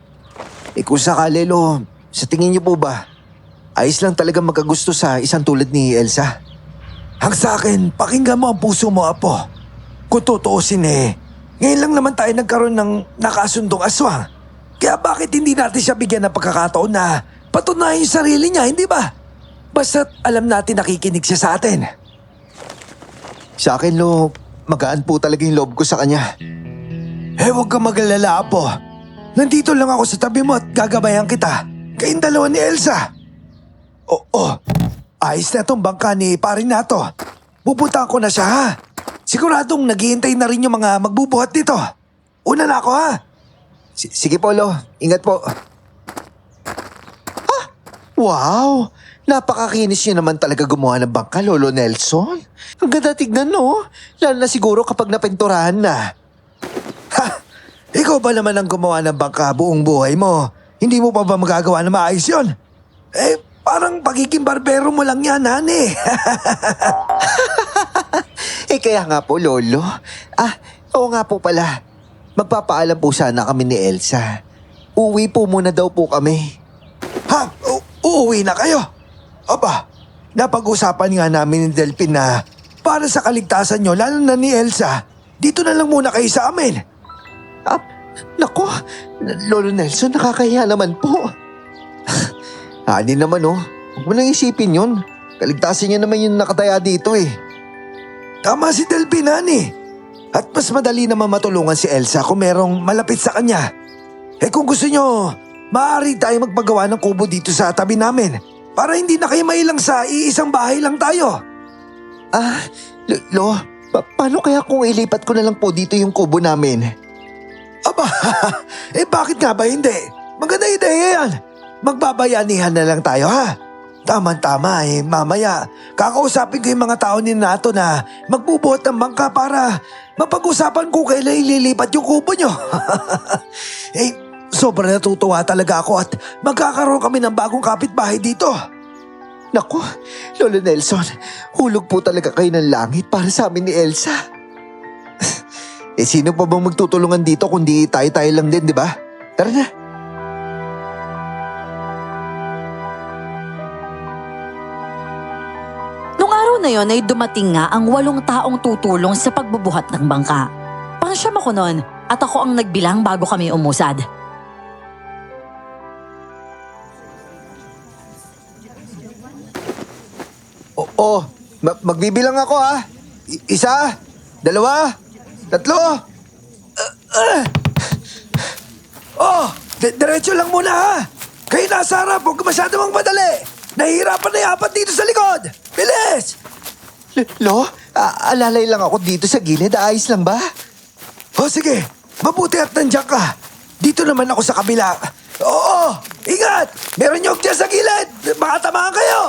Kung sakali, Lo, sa tingin niyo po ba, ayos lang talaga magkagusto sa isang tulad ni Elsa? Ang sa akin, pakinggan mo ang puso mo, Apo. Kung tutuusin ngayon lang naman tayo nagkaroon ng nakasundong aswang. Kaya bakit hindi natin siya bigyan ng pagkakataon na patunayan yung sarili niya, hindi ba? Basta't alam natin nakikinig siya sa atin. Sa akin, Lo, magaan po talaga yung loob ko sa kanya. Huwag kang mag-alala, Apo. Nandito lang ako sa tabi mo at gagabayan kita. Kayong dalawa ni Elsa. Oo, ayos na itong bangka ni paring nato. Pupuntahan ko na siya, ha? Siguradong naghihintay na rin yung mga magbubuhat dito. Una na ako, ha? Sige po, Lo. Ingat po. Wow! Napakakinis niyo naman talaga gumawa ng bangka, Lolo Nelson. Ang ganda tignan, no? Lalo na siguro kapag napinturahan na. Ha? Ikaw ba naman ang gumawa ng bangka buong buhay mo? Hindi mo pa ba magagawa na maayos yun? Parang pagiging barbero mo lang yan, Hane. Kaya nga po, Lolo. Oo nga po pala. Magpapaalam po sana kami ni Elsa. Uwi po muna daw po kami. Ha? Uuwi na kayo? Aba, napag-usapan nga namin ni Delphin na para sa kaligtasan nyo, lalo na ni Elsa, dito na lang muna kayo sa amin. Nako, Lolo Nelson, nakakahiya naman po. Hani naman, oh. Huwag mo nang isipin yun. Kaligtasan niya naman yung nakataya dito eh. Tama si Delphin, Hane. At mas madali naman matulungan si Elsa kung merong malapit sa kanya. Kung gusto nyo, maaari tayo magpagawa ng kubo dito sa tabi namin para hindi na kayo mailang sa iisang bahay lang tayo. Lo, paano kaya kung ilipat ko na lang po dito yung kubo namin? Aba, bakit nga ba hindi? Maganda ideya yan. Magbabayanihan na lang tayo, ha? Tama-tama mamaya kakausapin ko yung mga tao ni Nato na magbubuhat ng bangka para mapag-usapan ko kailan ililipat yung kubo nyo. Sobrang natutuwa talaga ako at magkakaroon kami ng bagong kapitbahay dito. Naku, Lolo Nelson, hulog po talaga kayo ng langit para sa amin ni Elsa. Sino pa bang magtutulungan dito kundi tayo-tayo lang din, di ba? Tara na. Nung araw na yon ay dumating nga ang 8 taong tutulong sa pagbubuhat ng bangka. Pang-siyam ako noon at ako ang nagbilang bago kami umusad. Magbibilang ako ha. Isa, dalawa, tatlo. Diretso lang muna, ha? Kayo nasa harap, huwag masyado magmadali. Nahihirapan na yung apat dito sa likod. Bilis! Lo, alalay lang ako dito sa gilid. Ayos lang ba? Sige, mabuti at nandiyan ka. Dito naman ako sa kabila. Oo, ingat! Meron niyog dyan sa gilid. Baka tamaan kayo.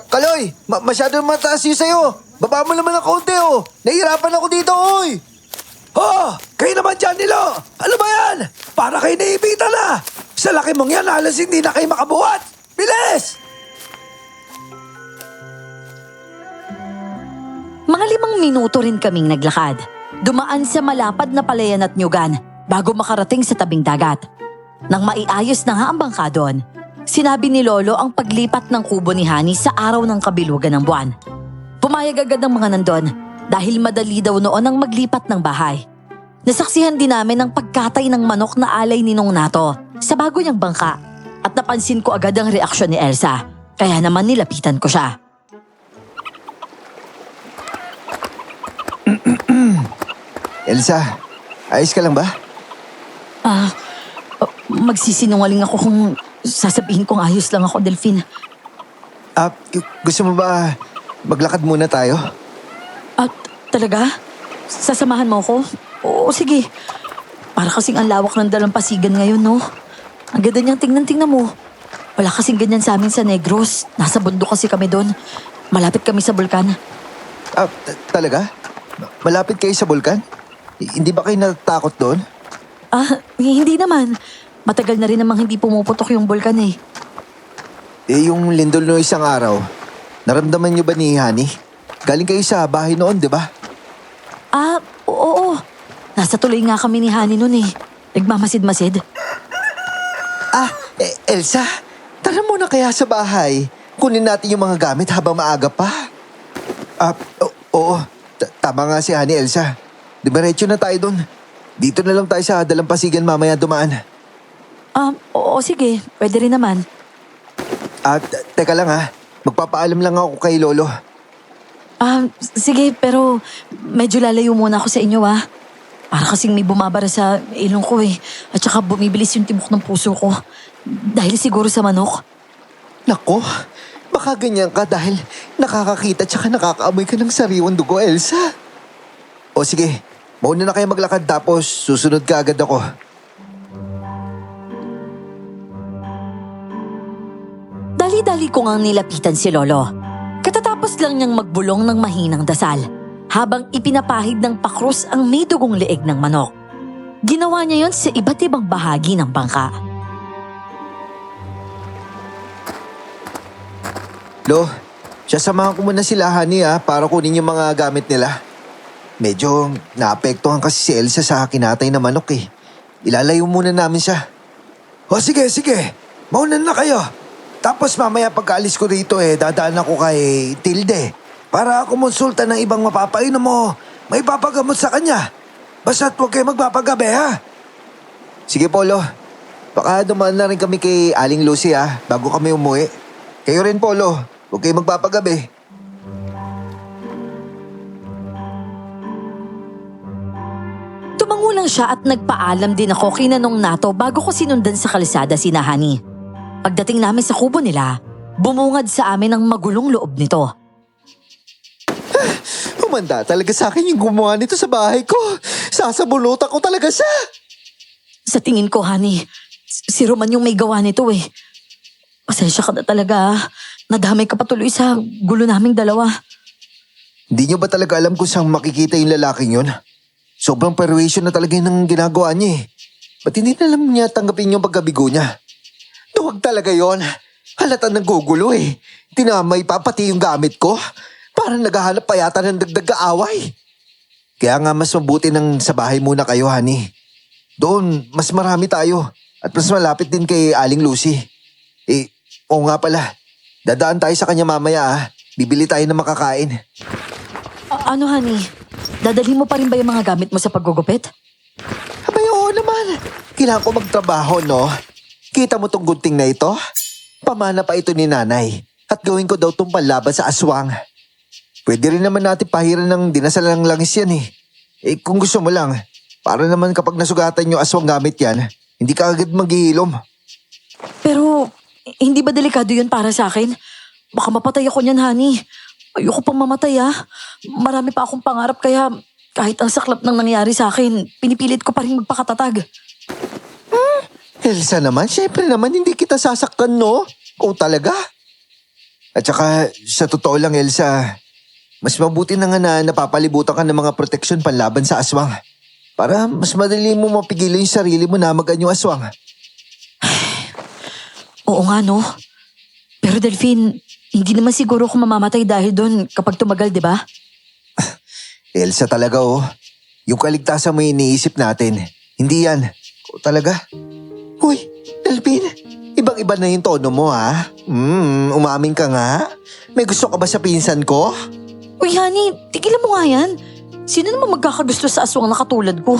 Kaloy, masyado mataas yun sa'yo. Baba mo naman ng kaunti, oh. Nahihirapan ako dito, oy. Kayo naman dyan, Nilo. Ano ba yan? Para kayo naiibita na. Sa laki mong yan, halos hindi na kayo makabuhat. Bilis! Mga 5 minuto rin kaming naglakad. Dumaan sa malapad na palayan at nyugan bago makarating sa tabing dagat. Nang maiayos na nga ang bangka doon, sinabi ni Lolo ang paglipat ng kubo ni Hani sa araw ng kabilugan ng buwan. Pumayag agad ang mga nandun dahil madali daw noon ang maglipat ng bahay. Nasaksihan din namin ang pagkatay ng manok na alay ni Nong Nato sa bago niyang bangka at napansin ko agad ang reaksyon ni Elsa, kaya naman nilapitan ko siya. Elsa, ayos ka lang ba? Magsisinungaling ako kung sasabihin kong ayos lang ako, Delphine. Gusto mo ba maglakad muna tayo? Talaga? Sasamahan mo ako? Oo, sige. Para kasing ang lawak ng dalampasigan ngayon, no? Ang ganda niyang tingnan mo. Wala kasing ganyan sa amin sa Negros. Nasa bundok kasi kami doon. Malapit kami sa bulkan. Talaga? Malapit kayo sa bulkan? Hindi ba kayo natatakot doon? Hindi naman. Matagal na rin namang hindi pumuputok yung bulkan eh. Yung lindol no isang araw, naramdaman niyo ba ni Honey? Galing kayo sa bahay noon, di ba? Oo. Nasa tuloy nga kami ni Hani noon eh. Nagmamasid-masid. Elsa, tara muna kaya sa bahay. Kunin natin yung mga gamit habang maaga pa. Oo. Tama nga si Honey, Elsa. Diretso na tayo dun. Dito na lang tayo sa Dalampasigan mamaya dumaan. Oo, sige. Pwede rin naman. Teka lang ha. Magpapaalam lang ako kay Lolo. Sige, pero medyo lalayo muna ako sa inyo Para kasing may bumabara sa ilong ko eh. At saka bumibilis yung tibok ng puso ko. Dahil siguro sa manok. Nako, baka ganyan ka dahil nakakakita tsaka nakakaamoy ka ng sariwang dugo, Elsa. O sige, mauna na kayo maglakad tapos susunod ka agad ako. Dali-dali ko ngang nilapitan si Lolo. Katatapos lang niyang magbulong ng mahinang dasal habang ipinapahid ng pakrus ang may dugong leeg ng manok. Ginawa niya yon sa iba't ibang bahagi ng bangka. Lo, sasamahan ko muna sila, Honey para kunin yung mga gamit nila. Medyo naapektuhan kasi si Elsa sa kinatay na manok eh. Ilalayo muna namin siya. O sige. Mauna na kayo. Tapos mamaya pagkaalis ko rito dadaan ako kay Tilde. Para kumonsulta ng ibang mapapainom mo. May papagamot sa kanya. Basta't huwag kayo magpapagabi ha. Sige, Polo. Baka dumaan na rin kami kay Aling Lucy bago kami umuwi. Kayo rin, Polo. Huwag kayo magpapagabi. Tumango lang siya at nagpaalam din ako kay Nanong Nato bago ko sinundan sa kalsada si Honey. Pagdating namin sa kubo nila, bumungad sa amin ang magulong loob nito. Humanda talaga sa akin yung gumawa nito sa bahay ko. Sasabunutan ko talaga siya. Sa tingin ko, Honey, si Roman yung may gawa nito eh. Pasensya ka na talaga. Nadamay ka patuloy sa gulo naming dalawa. Hindi niyo ba talaga alam kung saan makikita yung lalaking yun? Sobrang persuasion na talaga yun ang ginagawa niya eh. Ba't hindi na lang niya tanggapin yung pagkabigo niya? Duwag talaga yon. Halata naggugulo eh. Tinamay pa pati yung gamit ko. Parang naghahanap pa yata ng dagdag kaaway. Kaya nga mas mabuti nang sa bahay muna kayo, Honey. Doon, mas marami tayo. At mas malapit din kay Aling Lucy. Oo nga pala. Dadaan tayo sa kanya mamaya Bibili tayo ng makakain. Ano, Honey? Dadalhin mo pa rin ba yung mga gamit mo sa paggugupit? Abay, oo naman. Kailangan ko magtrabaho, no? Kita mo tong gunting na ito? Pamana pa ito ni nanay. At gawin ko daw tong panlaban sa aswang. Pwede rin naman natin pahiran ng dinasalang langis yan eh. Kung gusto mo lang, para naman kapag nasugatan yung aswang gamit yan, hindi ka agad maghihilom. Pero, hindi ba delikado yun para sa akin? Baka mapatay ako niyan, Honey. Ayoko pang mamatay Marami pa akong pangarap kaya kahit ang saklap ng nangyari sa akin, pinipilit ko pa rin magpakatatag. Elsa naman, syempre naman hindi kita sasaktan, no? Kung talaga. At saka, sa totoo lang, Elsa, mas mabuti na nga na napapalibutan ka ng mga proteksyon panlaban sa aswang. Para mas madali mo mapigilan yung sarili mo na magan yung aswang. Oo nga, no? Pero Delphine, hindi naman siguro ako mamamatay dahil doon kapag tumagal, di ba? Elsa talaga, Yung kaligtasan mo yung iniisip natin. Hindi yan. O talaga. Uy, Delphine, ibang-iba na yung tono mo, umamin ka nga. May gusto ka ba sa pinsan ko? Uy, Honey, tigilan mo nga yan. Sino naman magkakagusto sa aswang na katulad ko?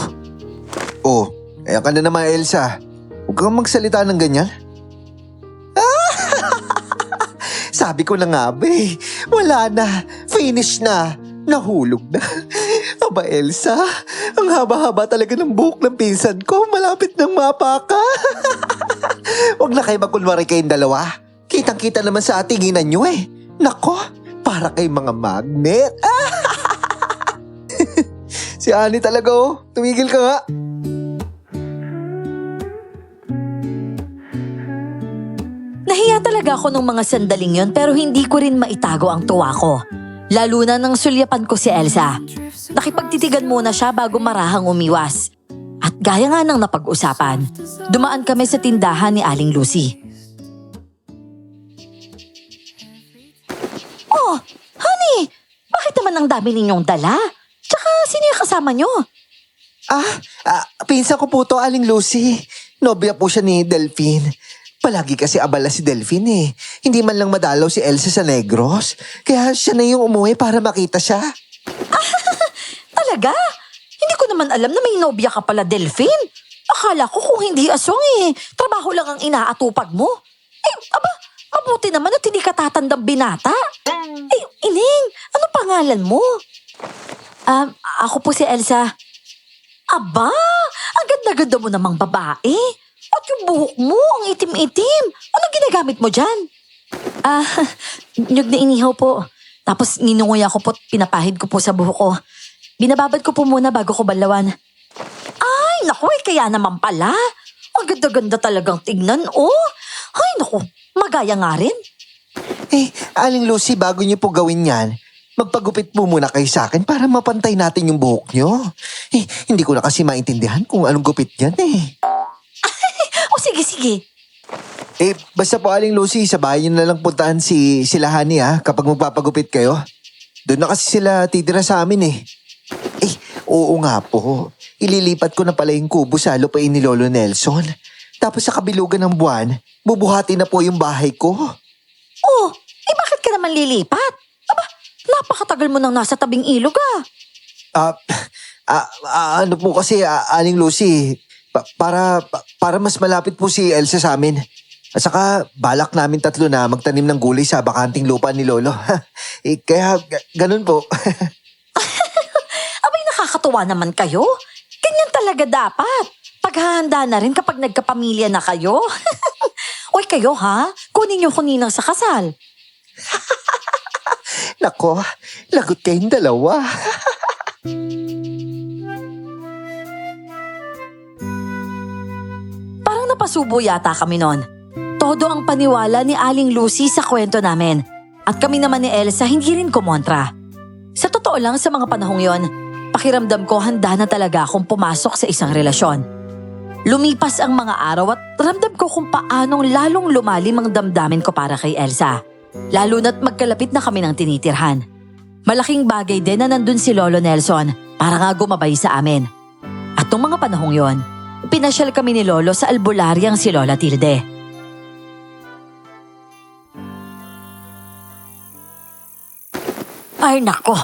Ayan ka na naman, Elsa. Huwag kang magsalita ng ganyan. Sabi ko na nga, wala na. Finish na. Nahulog na. Aba, Elsa, ang haba-haba talaga ng buhok ng pinsan ko. Malapit ng mapaka. Huwag na kayo magkunwari kayong dalawa. Kitang-kita naman sa tinginan nyo eh. Nako, para kay mga magnet. Si Ani talaga tumigil ka nga. Nahiya talaga ako nung mga sandaling yon pero hindi ko rin maitago ang tuwa ko. Lalo na nang sulyapan ko si Elsa. Nakipagtitigan muna siya bago marahang umiwas. At gaya nga ng napag-usapan, dumaan kami sa tindahan ni Aling Lucy. Oh, honey, bakit naman ang dami ninyong dala? Tsaka sino yung kasama nyo? Pinsan ko po to, Aling Lucy. Nobya po siya ni Delphine. Palagi kasi abala si Delphine eh. Hindi man lang madalaw si Elsa sa Negros. Kaya siya na yung umuwi para makita siya. Talaga? Hindi ko naman alam na may nobya ka pala, Delphine. Akala ko kung hindi aswang trabaho lang ang inaatupag mo. Mabuti naman at hindi ka tatandang binata. Ining, ano pangalan mo? Ako po si Elsa. Aba, ang ganda-ganda mo namang babae. At yung buhok mo, ang itim-itim. Ano ginagamit mo dyan? Nyug na inihaw po. Tapos ninunguy ako po at pinapahid ko po sa buhok ko. Binababad ko po muna bago ko balawan. Ay, naku, kaya naman pala. Ang ganda-ganda talagang tingnan, oh. Ay, naku, magaya nga rin. Aling Lucy, bago niyo po gawin yan, magpagupit po muna kayo sa akin para mapantay natin yung buhok niyo. Hindi ko na kasi maintindihan kung anong gupit yan O sige. Basta po Aling Lucy, sa bahay niyo na lang puntahan sila Hani kapag magpapagupit kayo. Doon na kasi sila titira sa amin oo nga po. Ililipat ko na pala yung kubo sa lupain ni Lolo Nelson. Tapos sa kabilugan ng buwan, bubuhati na po yung bahay ko. Oh, bakit ka naman lilipat? Aba, napakatagal mo nang nasa tabing ilog Ano po kasi, Aling Lucy, para mas malapit po si Elsa sa amin. At saka, balak namin tatlo na magtanim ng gulay sa bakanting lupa ni Lolo. Kaya, ganun po. Abay, nakakatuwa naman kayo. Ganyan talaga dapat. Paghahanda na rin kapag nagkapamilya na kayo. Oy, kayo kunin niyo ko ninang sa kasal. Nako, lagot kayong dalawa. Parang napasubo yata kami nun. Todo ang paniwala ni Aling Lucy sa kwento namin. At kami naman ni Elsa hindi rin kumontra. Sa totoo lang sa mga panahong yon, pakiramdam ko handa na talaga akong pumasok sa isang relasyon. Lumipas ang mga araw at ramdam ko kung paanong lalong lumalim ang damdamin ko para kay Elsa. Lalo na't magkalapit na kami ng tinitirhan. Malaking bagay din na nandun si Lolo Nelson para nga gumabay sa amin. At nung mga panahong yon, pinasyal kami ni Lolo sa albularyang si Lola Tilde. Ay nako,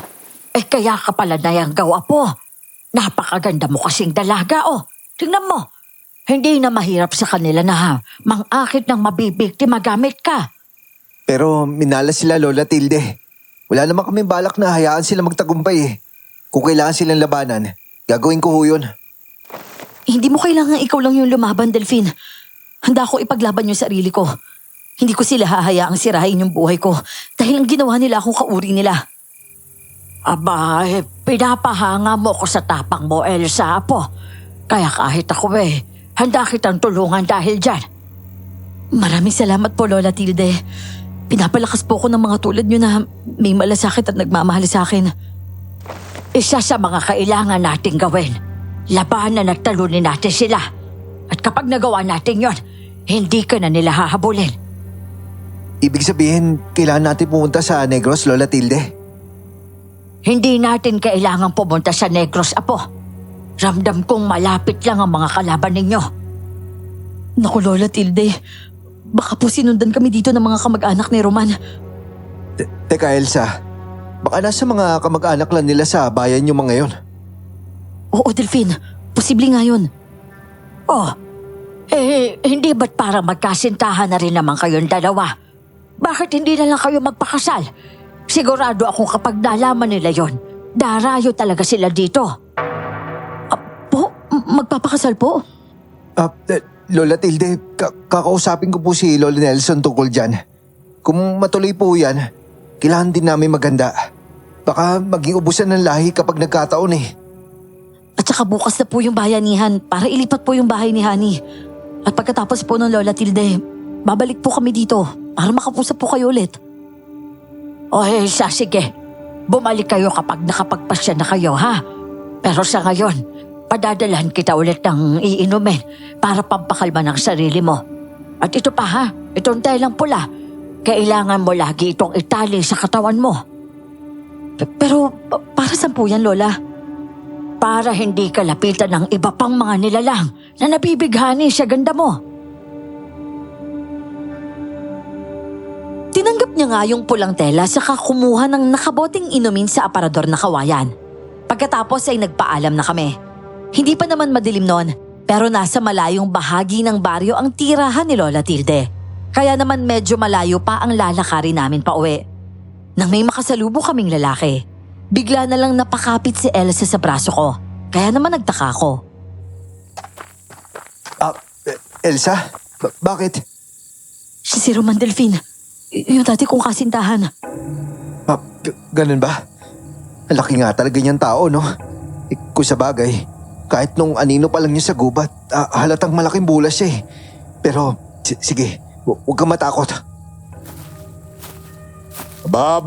kaya ka pala nayanggaw, apo. Napakaganda mo kasing dalaga, Tingnan mo, hindi na mahirap sa kanila na mang-akit ng mabibiktima gamit ka. Pero minala sila Lola Tilde. Wala naman kaming balak na hayaan sila magtagumpay Kung kailangan silang labanan, gagawin ko ho yun. Hindi mo kailangan ikaw lang yung lumaban, Delphine. Handa ko ipaglaban yung sarili ko. Hindi ko sila hahayaang sirahin yung buhay ko dahil ang ginawa nila akong kauri nila. Aba, pinapahanga mo ko sa tapang mo, Elsa, apo. Kaya kahit ako handa kitang tulungan dahil dyan. Maraming salamat po, Lola Tilde. Pinapalakas po ko ng mga tulad nyo na may malasakit at nagmamahal sa akin. Isa sa mga kailangan nating gawin, labanan at talunin natin sila. At kapag nagawa natin yon, hindi ka na nila hahabulin. Ibig sabihin, kailangan natin pumunta sa Negros, Lola Tilde? Hindi natin kailangang pumunta sa Negros, apo. Ramdam kong malapit lang ang mga kalaban ninyo. Naku, Lola Tilde. Baka po sinundan kami dito ng mga kamag-anak ni Roman. Teka, Elsa. Baka nasa mga kamag-anak lang nila sa bayan yung mga yon. Oo, Delphine. Posible nga yun. Hindi ba't parang magkasintahan na rin naman kayong dalawa? Bakit hindi na lang kayo magpakasal? Sigurado ako kapag nalaman nila yon, darayo talaga sila dito. Magpapakasal po? Lola Tilde, kakausapin ko po si Lolo Nelson tungkol dyan. Kung matuloy po yan, kailangan din namin maganda. Baka maging ubusan ng lahi kapag nagkataon At saka bukas na po yung bayanihan para ilipat po yung bahay ni Hani. At pagkatapos po ng Lola Tilde, babalik po kami dito para makapusap po kayo ulit. Sige. Bumalik kayo kapag nakapagpasya na kayo, ha? Pero sa ngayon, padadalhan kita ulit ng iinumin para pampakalma ng sarili mo. At ito pa, ha? Itong telang pula. Kailangan mo lagi itong itali sa katawan mo. Pero para saan po yan, Lola? Para hindi ka lapitan ng iba pang mga nilalang na nabibighani sa ganda mo. Tinanggap niya nga yung pulang tela saka kumuha ng nakaboting inumin sa aparador na kawayan. Pagkatapos ay nagpaalam na kami. Hindi pa naman madilim noon, pero nasa malayong bahagi ng baryo ang tirahan ni Lola Tilde. Kaya naman medyo malayo pa ang lalakarin namin pa uwi. Nang may makasalubo kaming lalaki, bigla na lang napakapit si Elsa sa braso ko. Kaya naman nagtaka ko. Elsa? Bakit? Siya si Roman Delfin. Yung dati kong kasintahan. Ganun ba? Ang laki nga talaga niyang tao, no? Kung sa bagay, kahit nung anino pa lang niya sa gubat, halatang malaking bulas siya eh. Pero, sige, huwag kang matakot. Ba.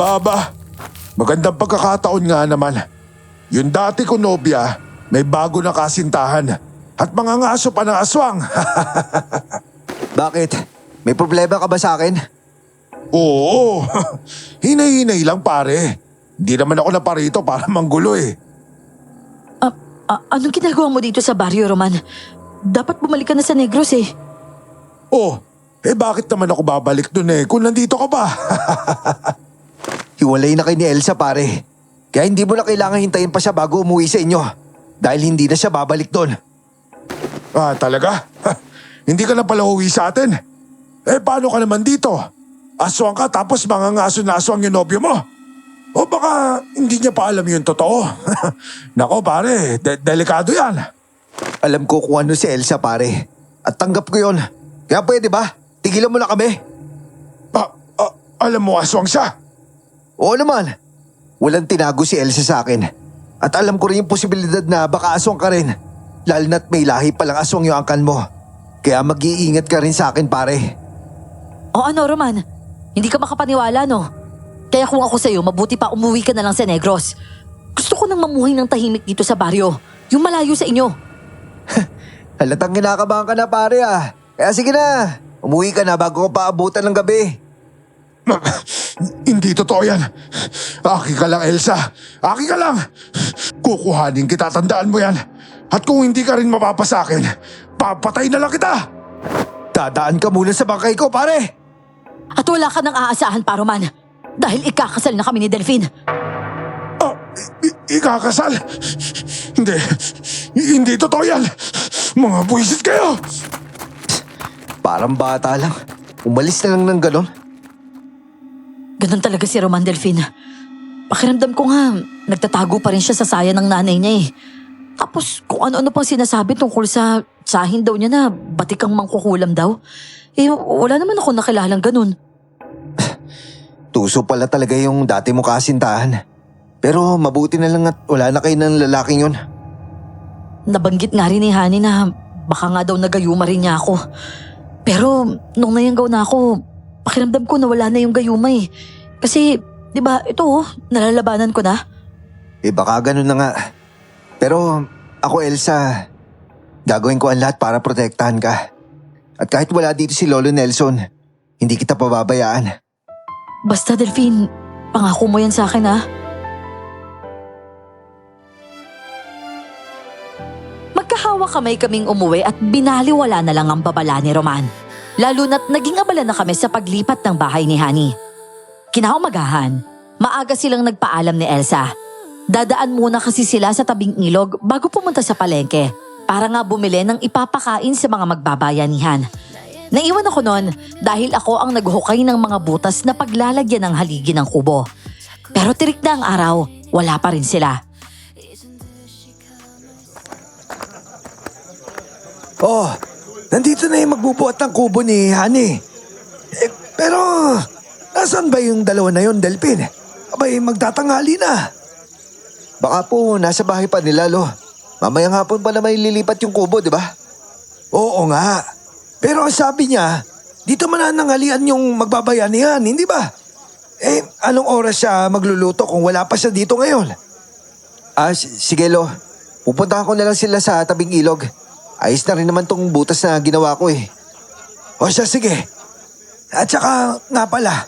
Magandang pagkakataon nga naman. Yung dati ko nobya, may bago na kasintahan. At mga ngaso pa ng aswang. Bakit? May problema ka ba sa akin? Oo, hinay-hinay lang pare. Hindi naman ako naparito para manggulo eh. Anong ginagawa mo dito sa baryo, Roman? Dapat bumalik ka na sa Negros eh. Oh, bakit naman ako babalik dun kung nandito ka pa? Hiwalay na kay ni Elsa, pare. Kaya hindi mo na kailangan hintayin pa siya bago umuwi sa inyo. Dahil hindi na siya babalik doon. Talaga? Hindi ka na pala uwi sa atin? Paano ka naman dito? Aswang ka tapos mga ngaso na aswang yung nobyo mo? O baka hindi niya pa alam yung totoo? Nako pare, delikado yan. Alam ko kung ano si Elsa, pare. At tanggap ko yun. Kaya pwede ba? Tigilan mo na kami. Alam mo aswang siya? Oo naman. Walang tinago si Elsa sa akin. At alam ko rin yung posibilidad na baka aswang ka rin. Lalo na't may lahi palang aswang yung angkan mo. Kaya mag-iingat ka rin sa akin, pare. O ano, Roman? Hindi ka makapaniwala, no? Kaya kung ako sa'yo, mabuti pa umuwi ka na lang sa Negros. Gusto ko nang mamuhay ng tahimik dito sa baryo. Yung malayo sa inyo. Halatang kinakabahan ka na, pare ah. Kaya sige na. Umuwi ka na bago ko paabutan ng gabi. Hindi totoo yan. Aki ka lang, Elsa. Aki ka lang. Kukuhanin kita, tandaan mo yan. At kung hindi ka rin mapapasakin, papatay na lang kita. Dadaan ka muna sa bangkay ko, pare. At wala ka nang aasahan pa, Roman. Dahil ikakasal na kami ni Delfin. Ikakasal? Hindi totoo yan. Mga buwisit kayo. Parang bata lang. Umalis na lang ng ganon. Ganon talaga si Roman Delfin. Pakiramdam ko nga, nagtatago pa rin siya sa saya ng nanay niya eh. Tapos kung ano-ano pang sinasabi tungkol sa tsahin daw niya na batikang mangkukulam daw. Wala naman ako nakilalang ganun. Tuso pala talaga yung dati mo kasintahan. Pero mabuti na lang at wala na kayo ng lalaking yun. Nabanggit nga rin ni Hani na baka nga daw nagayuma rin niya ako. Pero nung nayanggaw na ako, pakiramdam ko na wala na yung gayuma eh. Kasi, di ba, ito nalalabanan ko na. Baka ganun na nga. Pero ako, Elsa, gagawin ko ang lahat para protektahan ka. At kahit wala dito si Lolo Nelson, hindi kita pababayaan. Basta Delfin, pangako mo yan sa akin ha. Magkahawa kaming umuwi at binaliwala na lang ang babala ni Roman. Lalo na't naging abala na kami sa paglipat ng bahay ni Hani. Kinaumagahan, maaga silang nagpaalam ni Elsa. Dadaan muna kasi sila sa tabing ilog bago pumunta sa palengke para nga bumili ng ipapakain sa mga magbabayanihan. Naiwan ako noon dahil ako ang naghukay ng mga butas na paglalagyan ng haligi ng kubo. Pero tirik na ang araw, wala pa rin sila. Oh, nandito na yung magbubuhat ng kubo ni Hani. Pero, nasaan ba yung dalawa na yun, Delphin? Abay, magtatanghali na. Baka po, nasa bahay pa nila, Lo. Mamayang hapon pa na may lilipat yung kubo, di ba? Oo nga. Pero ang sabi niya, dito manananghalian yung magbabayanihan, hindi ba? Anong oras siya magluluto kung wala pa siya dito ngayon? Sige, Lo. Pupuntahan ko na lang sila sa tabing ilog. Ayos na rin naman tong butas na ginawa ko eh. O siya, sige. At saka nga pala,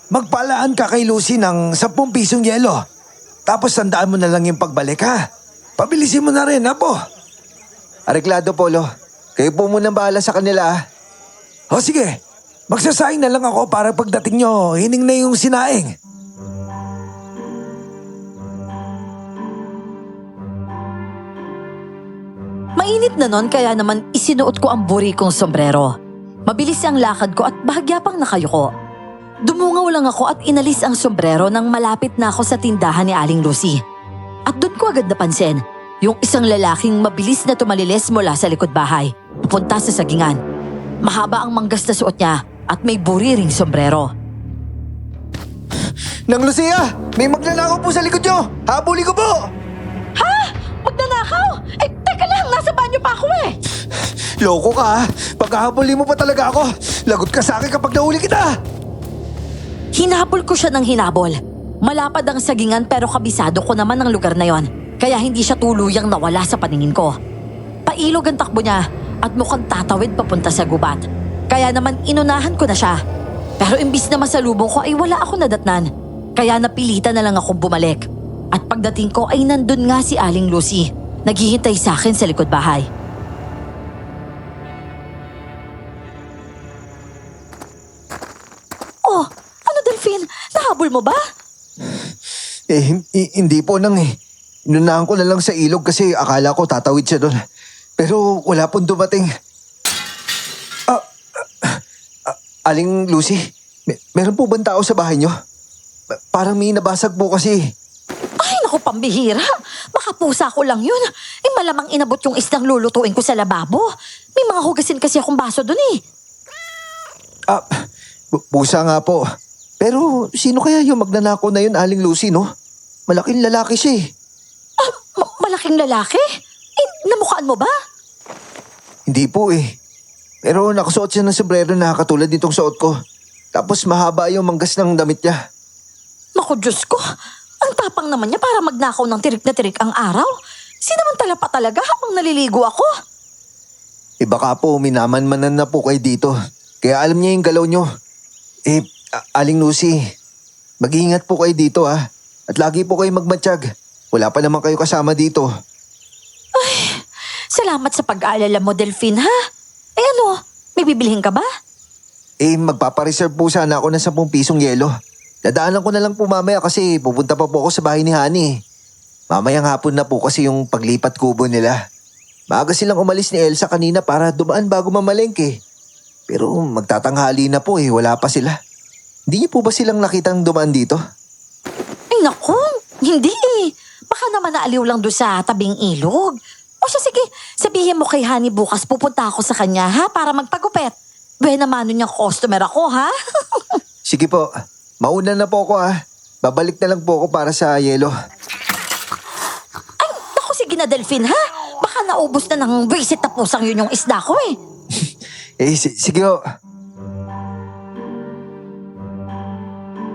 magpalaan ka kay Lucy ng 10 pisong yelo. Tapos tandaan mo na lang yung pagbalik ha. Pabilisin mo na rin, apo. Areglado, Polo. Kayo po munang bahala sa kanila ah. O sige, magsasaing na lang ako para pagdating nyo, hining na yung sinaing. Mainit na nun kaya naman isinuot ko ang buri kong sombrero. Mabilis ang lakad ko at bahagya pang nakayuko. Dumungaw lang ako at inalis ang sombrero nang malapit na ako sa tindahan ni Aling Lucy. At doon ko agad napansin, yung isang lalaking mabilis na tumalilis mula sa likod bahay, pupunta sa sagingan. Mahaba ang manggas na suot niya at may buriring sombrero. Nang Lucia, may magnanakaw po sa likod nyo. Habuli ko po. Ha? Magnanakaw? Eh, teka lang, nasa banyo pa ako eh. Loko ka ha. Pagkahabuli mo pa talaga ako. Lagot ka sa akin kapag nahuli kita. Hinabol ko siya ng hinabol. Malapad ang sagingan pero kabisado ko naman ang lugar na yon. Kaya hindi siya tuluyang nawala sa paningin ko. Pailog ang takbo niya at mukhang tatawid papunta sa gubat. Kaya naman inunahan ko na siya. Pero imbis na masalubong ko ay wala ako nadatnan. Kaya napilitan na lang akong bumalik. At pagdating ko ay nandun nga si Aling Lucy. Naghihintay sa akin sa likod bahay. Oh, ano Delphine? Nahabol mo ba? Hindi po nang eh. Inunahan ko na lang sa ilog kasi akala ko tatawid siya doon. Pero wala pong dumating. Aling Lucy, meron po bang tao sa bahay niyo? Parang may nabasag po kasi. Ay, naku, pambihira. Baka pusa ko lang yun. Eh, malamang inabot yung isdang lulutuin ko sa lababo. May mga hugasin kasi akong baso dun eh. Pusa nga po. Pero sino kaya yung magnanakaw na yun, Aling Lucy, no? Malaking lalaki siya eh. Malaking lalaki? Eh, namukhaan mo ba? Hindi po eh. Pero nakasuot siya ng sombrero na katulad nitong suot ko. Tapos mahaba yung manggas ng damit niya. Naku, Diyos ko. Ang tapang naman niya para magnakaw ng tirik na tirik ang araw. Sinamantala pa talaga habang naliligo ako. Baka po minaman-manan na po kayo dito. Kaya alam niya yung galaw niyo. Aling Lucy, mag-iingat po kayo dito ha. At lagi po kayo magmatsyag. Wala pa naman kayo kasama dito. Salamat sa pag-aalala mo, Delphine, ha? Eh ano, may bibilihin ka ba? Magpapareserve po sana ako ng 10 pisong yelo. Dadaanan ko na lang po mamaya kasi pupunta pa po ako sa bahay ni Honey. Mamayang hapon na po kasi yung paglipat kubo nila. Maaga silang umalis ni Elsa kanina para dumaan bago mamalengke. Pero magtatanghali na po wala pa sila. Hindi niyo po ba silang nakitang dumaan dito? Ay naku, hindi eh. Baka naman naaliw lang doon sa tabing ilog. O siya, sige, sabihin mo kay Honey bukas pupunta ako sa kanya ha para magpagupet. Buena mano niyang customer ako ha. Sige po, mauna na po ako ha. Babalik na lang po ako para sa yelo. Ay, naku, sige na Delphine ha. Baka naubos na ng visit na pusang yun yung isda ko eh. Sige ho.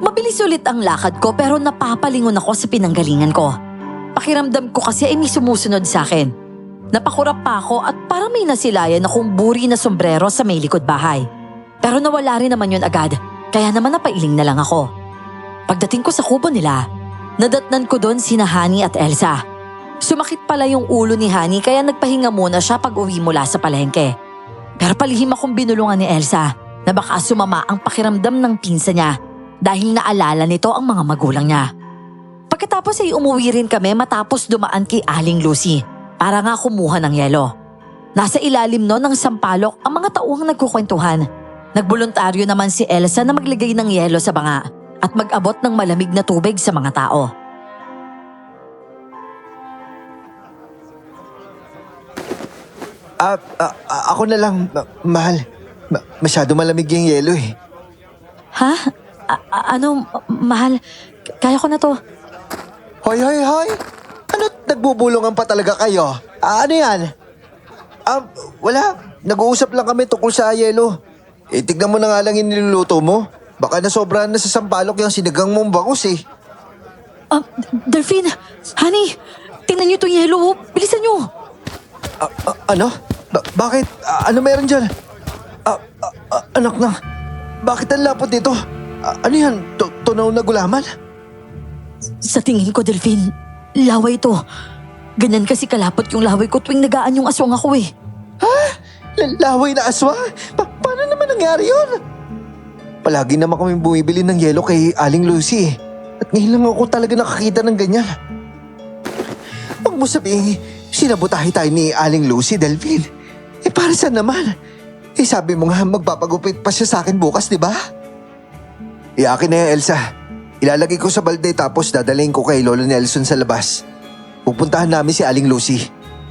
Mabilis ulit ang lakad ko pero napapalingon ako sa pinanggalingan ko. Pakiramdam ko kasi ay may sumusunod sa akin. Napakurap pa ako at parang may nasilayan akong buri na sombrero sa may likod bahay. Pero nawala rin naman yun agad, kaya naman napailing na lang ako. Pagdating ko sa kubo nila, nadatnan ko doon sina Honey at Elsa. Sumakit pala yung ulo ni Honey kaya nagpahinga muna siya pag uwi mula sa palengke. Pero palihim akong binulungan ni Elsa na baka sumama ang pakiramdam ng pinsa niya dahil naalala nito ang mga magulang niya. Pagkatapos ay umuwi rin kami matapos dumaan kay Aling Lucy para nga kumuha ng yelo. Nasa ilalim no ng sampalok ang mga tauhang nagkukwentuhan. Nagboluntaryo naman si Elsa na maglagay ng yelo sa banga at mag-abot ng malamig na tubig sa mga tao. Ako na lang, mahal. Masyado malamig yung yelo eh. Ha? Mahal? Kaya ko na to. Hoy! Ano nagbubulungan pa talaga kayo? Ano yan? Wala. Nag-uusap lang kami tungkol sa yelo. Tignan mo na nga lang yung niluluto mo. Baka nasobrahan na sa sampalok yung sinigang mong bangus eh. Delphine, Honey, tingnan niyo itong yelo. Bilisan niyo. Ano? Bakit? Ano meron dyan? Anak na. bakit ang lapot nito? Ano yan? Tunaw na gulaman? Sa tingin ko, Delphine, laway ito. Ganyan kasi kalapot yung laway ko tuwing nagaan yung aswang ako eh. Laway na aswang? Paano naman nangyari yun? Palagi naman kami bumibili ng yelo kay Aling Lucy. At ngayon lang ako talaga nakakita ng ganyan. Huwag mo sabihin, sinabotahe tayo ni Aling Lucy, Delphine. Para saan naman? Sabi mo nga magpapagupit pa siya sa akin bukas, di ba? Akin na yan, Elsa. Ilalagay ko sa balde tapos dadalhin ko kay Lolo Nelson sa labas. Pupuntahan namin si Aling Lucy.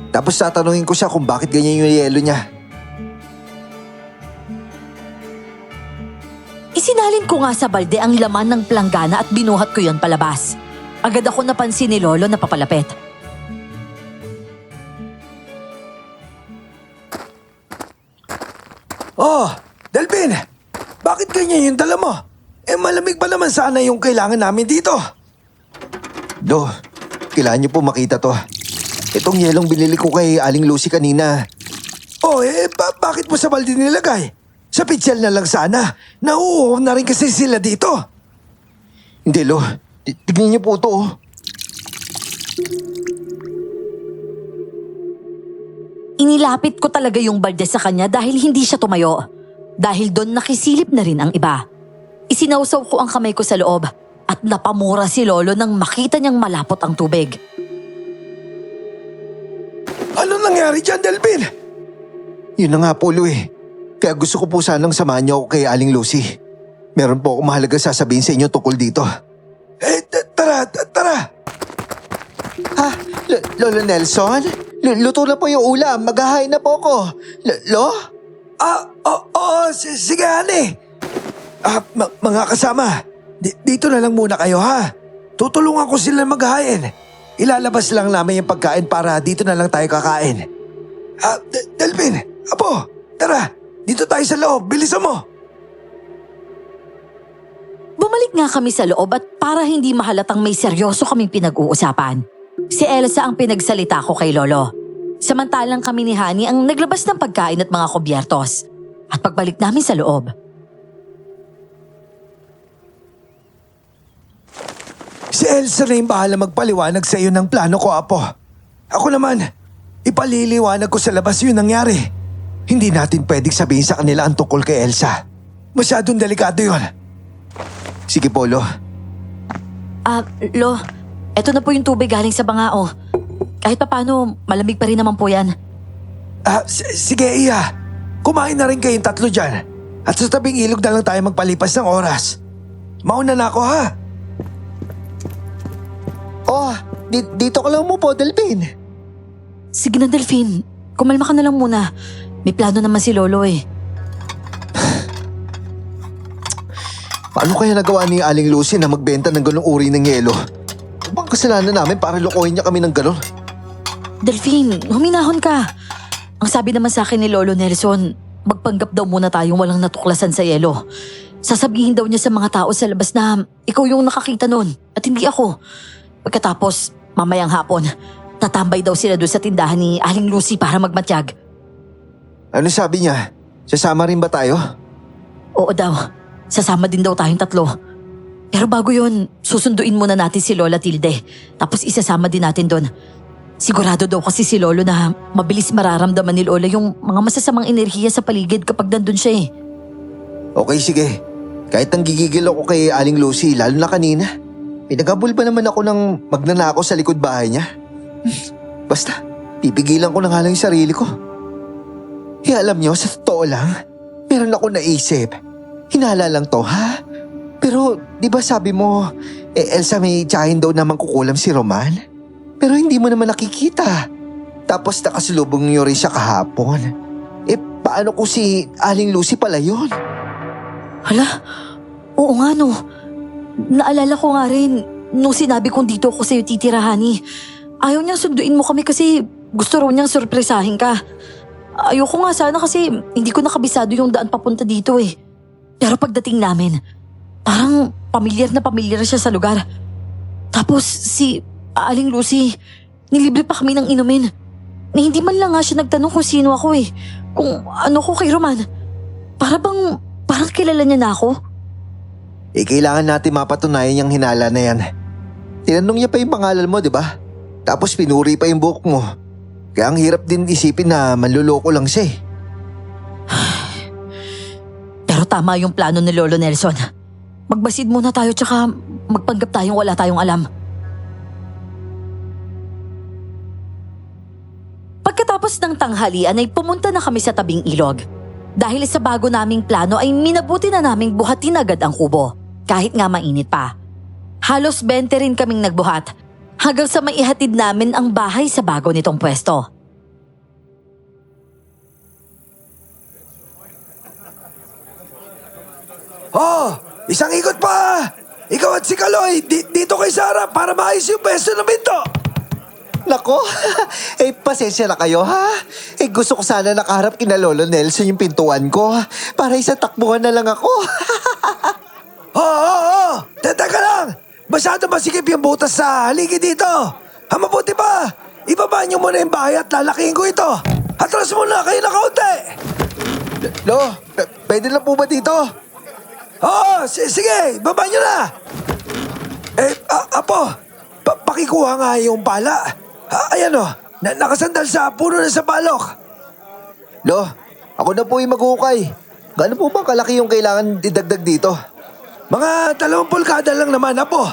Tapos tatanungin ko siya kung bakit ganyan yung yelo niya. Isinalin ko nga sa balde ang laman ng planggana at binuhat ko yon palabas. Agad ako napansin ni Lolo na papalapit. Oh, Delphine! Bakit ganyan yung dala mo? Malamig pa naman sana yung kailangan namin dito. Kailangan niyo po makita to. Itong yelong binili ko kay Aling Lucy kanina. Bakit mo sa balde nilagay? Sa pitsyal na lang sana. Nauuhaw na rin kasi sila dito. Hindi, Lo. Tignan niyo po ito, oh. Inilapit ko talaga yung balde sa kanya dahil hindi siya tumayo. Dahil doon nakisilip na rin ang iba. Isinawsaw ko ang kamay ko sa loob at napamura si Lolo nang makita niyang malapot ang tubig. Ano nangyari dyan, Delphine? Yun na nga po, Lo eh. Kaya gusto ko po sanang samahan niyo ako kay Aling Lucy. Meron po akong mahalaga sasabihin sa inyo tungkol dito. Tara! Lolo Nelson? Luto na po yung ulam. Maghahain na po ako. Lo? Sige, honey. Mga kasama, dito na lang muna kayo, ha? Tutulungan ko sila maghahain. Ilalabas lang namin yung pagkain para dito na lang tayo kakain. Delphine, Apo, tara. Dito tayo sa loob. Bilisan mo. Bumalik nga kami sa loob at para hindi mahalatang may seryoso kaming pinag-uusapan. Si Elsa ang pinagsalita ko kay Lolo. Samantalang kami ni Honey ang naglabas ng pagkain at mga kubyertos. At pagbalik namin sa loob. Si Elsa na yung bahala magpaliwanag sa iyo ng plano ko, Apo. Ako naman, ipaliliwanag ko sa labas yung nangyari. Hindi natin pwedeng sabihin sa kanila ang tungkol kay Elsa. Masyadong delikado yun. Sige po, Lo. Lo, eto na po yung tubig galing sa bangao. Kahit papaano, malamig pa rin naman po yan. Sige, Iya. Kumain na rin kayong tatlo dyan. At sa tabing ilog na lang tayo magpalipas ng oras. Mauna na ako, ha? Dito ka lang umupo, Delphine. Sige na, Delphine. Kumalma ka na lang muna. May plano naman si Lolo eh. Paano kaya nagawa ni Aling Lucy na magbenta ng ganong uri ng yelo? Ano bang kasalanan namin para lokohin niya kami ng ganon? Delphine, huminahon ka. Ang sabi naman sa akin ni Lolo Nelson, magpanggap daw muna tayong walang natuklasan sa yelo. Sasabihin daw niya sa mga tao sa labas na ikaw yung nakakita nun at hindi ako. Pagkatapos, mamayang hapon, tatambay daw sila doon sa tindahan ni Aling Lucy para magmatyag. Ano sabi niya? Sasama rin ba tayo? Oo daw, sasama din daw tayong tatlo. Pero bago yon, susunduin muna natin si Lola Tilde. Tapos isasama din natin doon. Sigurado daw kasi si Lolo na mabilis mararamdaman ni Lola yung mga masasamang enerhiya sa paligid kapag nandun siya eh. Okay, sige. Kahit nang gigigil ako kay Aling Lucy, lalo na kanina. Pinagabol ba naman ako ng magnanakaw sa likod bahay niya? Basta, pipigilan ko na nga lang yung sarili ko. Alam niyo, sa totoo lang, meron ako naisip. Hinala lang to, ha? Pero, di ba sabi mo, Elsa may tiyahin daw naman kukulam si Roman? Pero hindi mo naman nakikita. Tapos nakasalubong niyo rin siya kahapon. Paano kung si Aling Lucy pala yun? Hala, oo nga no. Naalala ko nga rin, nung sinabi kong dito ako sa'yo titirahani. Ayaw niyang sunduin mo kami kasi gusto raw niyang sorpresahin ka. Ayoko nga sana kasi hindi ko nakabisado yung daan papunta dito eh. Pero pagdating namin, parang pamilyar na pamilyar siya sa lugar. Tapos si Aling Lucy, nilibre pa kami ng inumin. Na hindi man lang nga siya nagtanong kung sino ako eh. Kung ano ko kay Roman. Parang Parang kilala niya na ako. Kailangan natin mapatunayan yung hinala na yan. Tinanong niya pa yung pangalan mo, di ba? Tapos pinuri pa yung buhok mo. Kaya ang hirap din isipin na manluloko lang siya eh. Pero tama yung plano ni Lolo Nelson. Magbasid muna tayo tsaka magpanggap tayong wala tayong alam. Pagkatapos ng tanghalian ay pumunta na kami sa tabing ilog. Dahil sa bago naming plano ay minabuti na naming buhatin agad ang kubo. Kahit nga mainit pa. Halos 20 rin kaming nagbuhat hanggang sa maihatid namin ang bahay sa bago nitong pwesto. Oh, isang ikot pa! Ikaw at si Kaloy, dito kay Sarah para maayos yung pwesto ng pinto! Nako, pasensya na kayo ha. Gusto ko sana nakaharap kina Lolo Nelson yung pintuan ko. Para isang takbuhan na lang ako. Oo! Teka lang! Masyado masikip yung butas sa haligi dito! Mabuti pa! Ibaba niyo muna yung bahay at lalakihin ko ito! Atras muna kayo na kaunti! Lo, pwede lang po ba dito? Oo! Sige! Baba niyo na! Apo! Pakikuha nga yung pala. Ayan o! Nakasandal sa puno na sa balok. Lo, ako na po yung maghukay. Gaano po ba kalaki yung kailangan idagdag dito? Mga 2 pulgada lang naman, Apo.